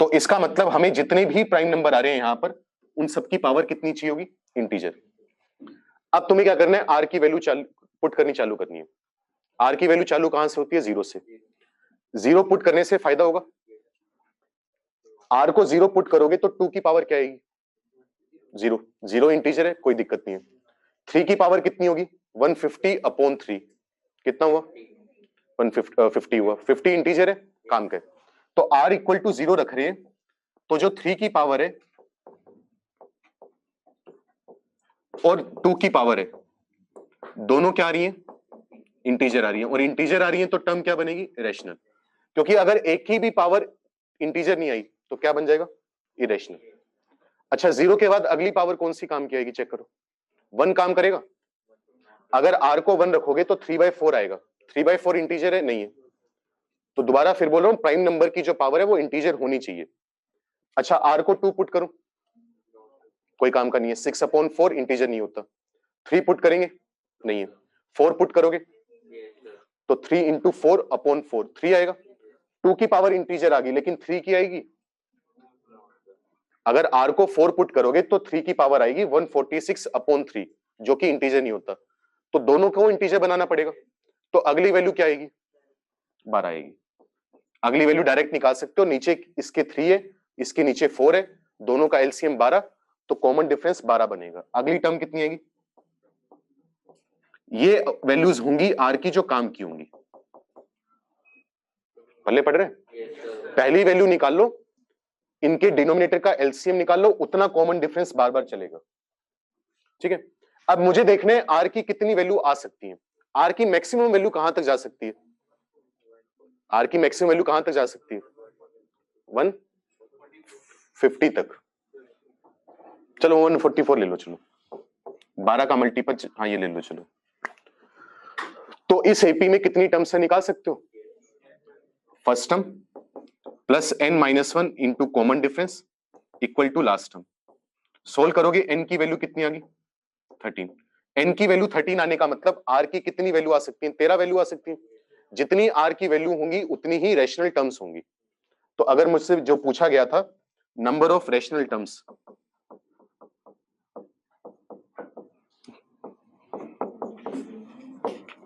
Speaker 1: तो इसका मतलब हमें जितने भी प्राइम नंबर आ रहे हैं यहां पर, उन सबकी पावर कितनी चाहिए होगी? इंटीजर। अब तुम्हें क्या करना है? आर की वैल्यू पुट करनी चालू करनी है। आर की वैल्यू चालू कहां से होती है? 0 से। 0 पुट करने से फायदा होगा? आर को 0 पुट करोगे तो 2 की पावर क्या आएगी? 0। 0 इंटीजर है, कोई दिक्कत नहीं है। 3 की पावर कितनी होगी? 150/3। कितना हुआ? 150 हुआ। 50 इंटीजर है, काम का है। तो आर इक्वल टू 0 रख रहे हैं तो जो 3 की पावर है और 2 की पावर है, दोनों क्या आ रही है? इंटीजर आ रही है। और इंटीजर आ रही है तो टर्म क्या बनेगी? रैशनल। क्योंकि अगर एक की भी पावर इंटीजर नहीं आई तो क्या बन जाएगा? इरेशनल। अच्छा, 0 के बाद अगली पावर कौन सी काम की आएगी? चेक करो। 1 काम करेगा। अगर आर को 1 रखोगे तो 3/4 आएगा। 3/4 इंटीजर है? नहीं है। तो दोबारा फिर बोल रहा हूं, प्राइम नंबर की जो पावर है वो इंटीजर होनी चाहिए। अच्छा, आर को 2 पुट करो, कोई काम का नहीं है। 6/4 इंटीजर नहीं होता। 3 पुट करेंगे? नहीं है। 4 पुट करोगे तो 3 इंटू 4/4, 3 आएगा। 2 की पावर इंटीजर आ गई, लेकिन 3 की आएगी? अगर आर को 4 पुट करोगे तो 3 की पावर आएगी 146/3, जो कि इंटीजर नहीं होता। तो दोनों को इंटीजर बनाना पड़ेगा। तो अगली वैल्यू क्या आएगी? 12 आएगी। अगली वैल्यू डायरेक्ट निकाल सकते हो। नीचे इसके 3 है, इसके नीचे 4 है, दोनों का एलसीएम 12, तो कॉमन डिफरेंस 12 बनेगा। अगली टर्म कितनी आएगी? ये वैल्यूज होंगी आर की जो काम की होंगी। पल्ले पड़ रहे हैं? पहली वैल्यू निकाल लो, इनके डिनोमिनेटर का एलसीएम निकाल लो, उतना कॉमन डिफरेंस बार बार चलेगा। ठीक है। अब मुझे देखना है आर की कितनी वैल्यू आ सकती है। आर की मैक्सिमम वैल्यू कहां तक जा सकती है? आर की मैक्सिमम वैल्यू कहां तक जा सकती है? 150 तक। चलो 144 ले लो। चलो 12 का मल्टीपल, हाँ ये ले लो। चलो, तो इस एपी में कितनी टर्म से निकाल सकते हो? First term plus n-1 into common difference equal to last term. Solve करोगे, n की वैल्यू कितनी आ गई? 13। n की वैल्यू 13 आने का मतलब r की कितनी वैल्यू आ सकती है? 13 वैल्यू आ सकती है। जितनी r की वैल्यू होंगी उतनी ही रैशनल टर्म्स होंगी। तो अगर मुझसे जो पूछा गया था number of rational terms,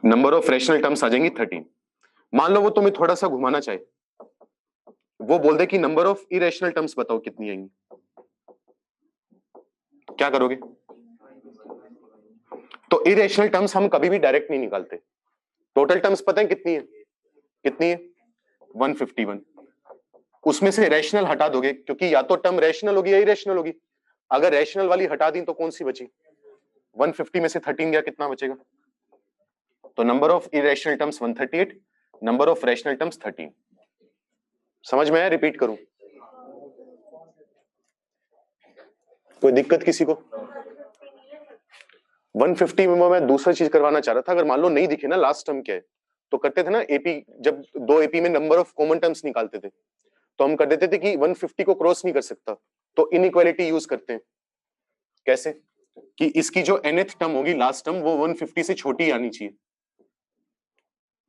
Speaker 1: number of rational terms आ जाएंगी 13। मान लो वो तुम्हें थोड़ा सा घुमाना चाहे, वो बोल दे कि नंबर ऑफ इरेशनल टर्म्स बताओ कितनी आएंगी, क्या करोगे? तो इरेशनल टर्म्स हम कभी भी डायरेक्ट नहीं निकालते। टोटल टर्म्स पता है कितनी है? कितनी है? 151। उसमें से रैशनल हटा दोगे, क्योंकि या तो टर्म रैशनल होगी या इरेशनल होगी। अगर रैशनल वाली हटा दी तो कौन सी बची? 150 में से 13 गया, कितना बचेगा? तो number of irrational terms 138, number of rational terms 13। समझ में आया? रिपीट करूं? कोई दिक्कत किसी को? 150 में मैं दूसरा चीज करवाना चाह रहा था। अगर मान लो नहीं दिखे ना लास्ट टर्म क्या है, तो करते थे ना एपी, जब दो एपी में नंबर ऑफ कॉमन टर्म्स निकालते थे तो हम कर देते थे कि 150 को क्रॉस नहीं कर सकता, तो इनइक्वालिटी यूज करते हैं। कैसे? कि इसकी जो nth टर्म होगी लास्ट टर्म, वो 150 से छोटी आनी चाहिए।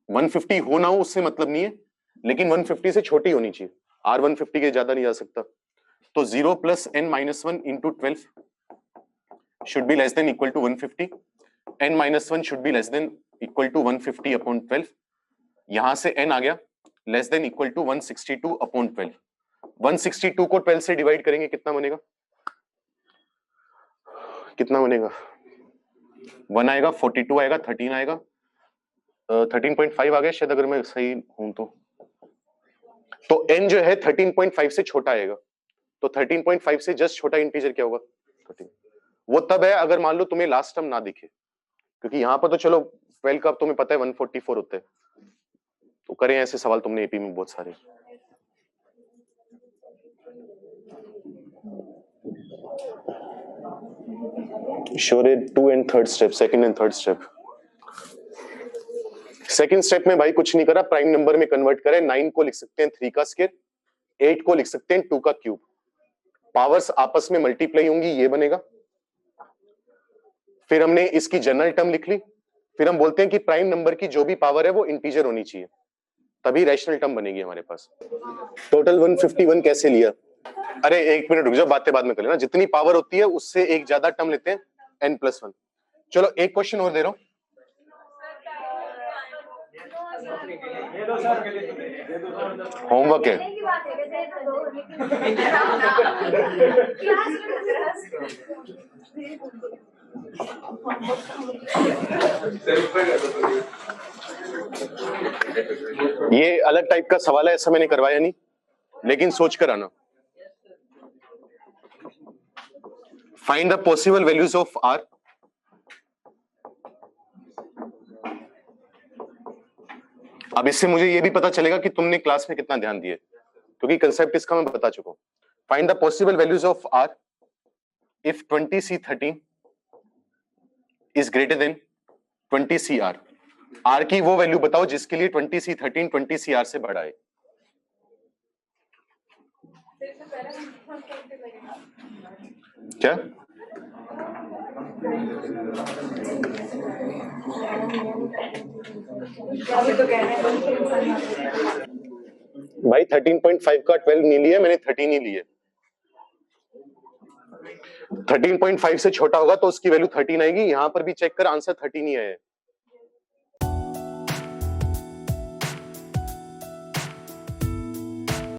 Speaker 1: 150 हो ना हो उससे मतलब नहीं है, लेकिन 150 से छोटी होनी चाहिए। R 150 के ज्यादा नहीं जा सकता। तो 0 plus n-1 into 12 should be less than equal to 150. n-1 should be less than equal to 150/12. यहां से n आ गया less than equal to 162 upon 12। 162 को 12 से डिवाइड करेंगे कितना बनेगा, कितना बनेगा, 1 आएगा, 42 आएगा, 13 आएगा, 13.5 आ गया शायद अगर मैं सही हूं तो n जो है 13.5 से छोटा आएगा, तो 13.5 से जस्ट छोटा इंटीजर क्या होगा 13। वो तब है अगर मान लो तुम्हें लास्ट टर्म ना दिखे, क्योंकि यहां पर तो चलो 12 का तुम्हें पता है 144 होते हैं, तो करें ऐसे सवाल तुमने एपी में बहुत सारे। Sure 2 and third step, second and third step. Second step में भाई कुछ नहीं करा, प्राइम नंबर में कन्वर्ट करें, 9 को लिख सकते हैं 3 का स्क्वायर, 8 को लिख सकते हैं 2 का क्यूब, पावर्स आपस में मल्टीप्लाई होंगी, ये बनेगा। फिर हमने इसकी जनरल टर्म लिख ली, फिर हम बोलते हैं कि प्राइम नंबर की जो भी पावर है वो इंटीजर होनी चाहिए, तभी रैशनल टर्म बनेगी हमारे पास। टोटल 151 कैसे लिया, अरे एक मिनट रुक जाओ, बातें बाद में कर लेना, जितनी पावर होती है उससे एक ज्यादा टर्म लेते हैं n+1। चलो एक क्वेश्चन और दे रहा हूं, होमवर्क है। ये अलग टाइप का सवाल है, ऐसा मैंने करवाया नहीं, लेकिन सोच कर आना। Find the possible values of r। अब इससे मुझे ये भी पता चलेगा कि तुमने क्लास में कितना ध्यान दिया, क्योंकि कंसेप्ट इसका मैं बता चुका हूं। Find the possible values of r if 20c13 is greater than 20cr। r की वो वैल्यू बताओ जिसके लिए 20c13 20cr से बड़ा है। क्या भाई 13.5 का 12 नहीं लिया मैंने, 13 ही लिए। 13.5 से छोटा होगा तो उसकी वैल्यू 13 आएगी, यहां पर भी चेक कर आंसर 13 ही है।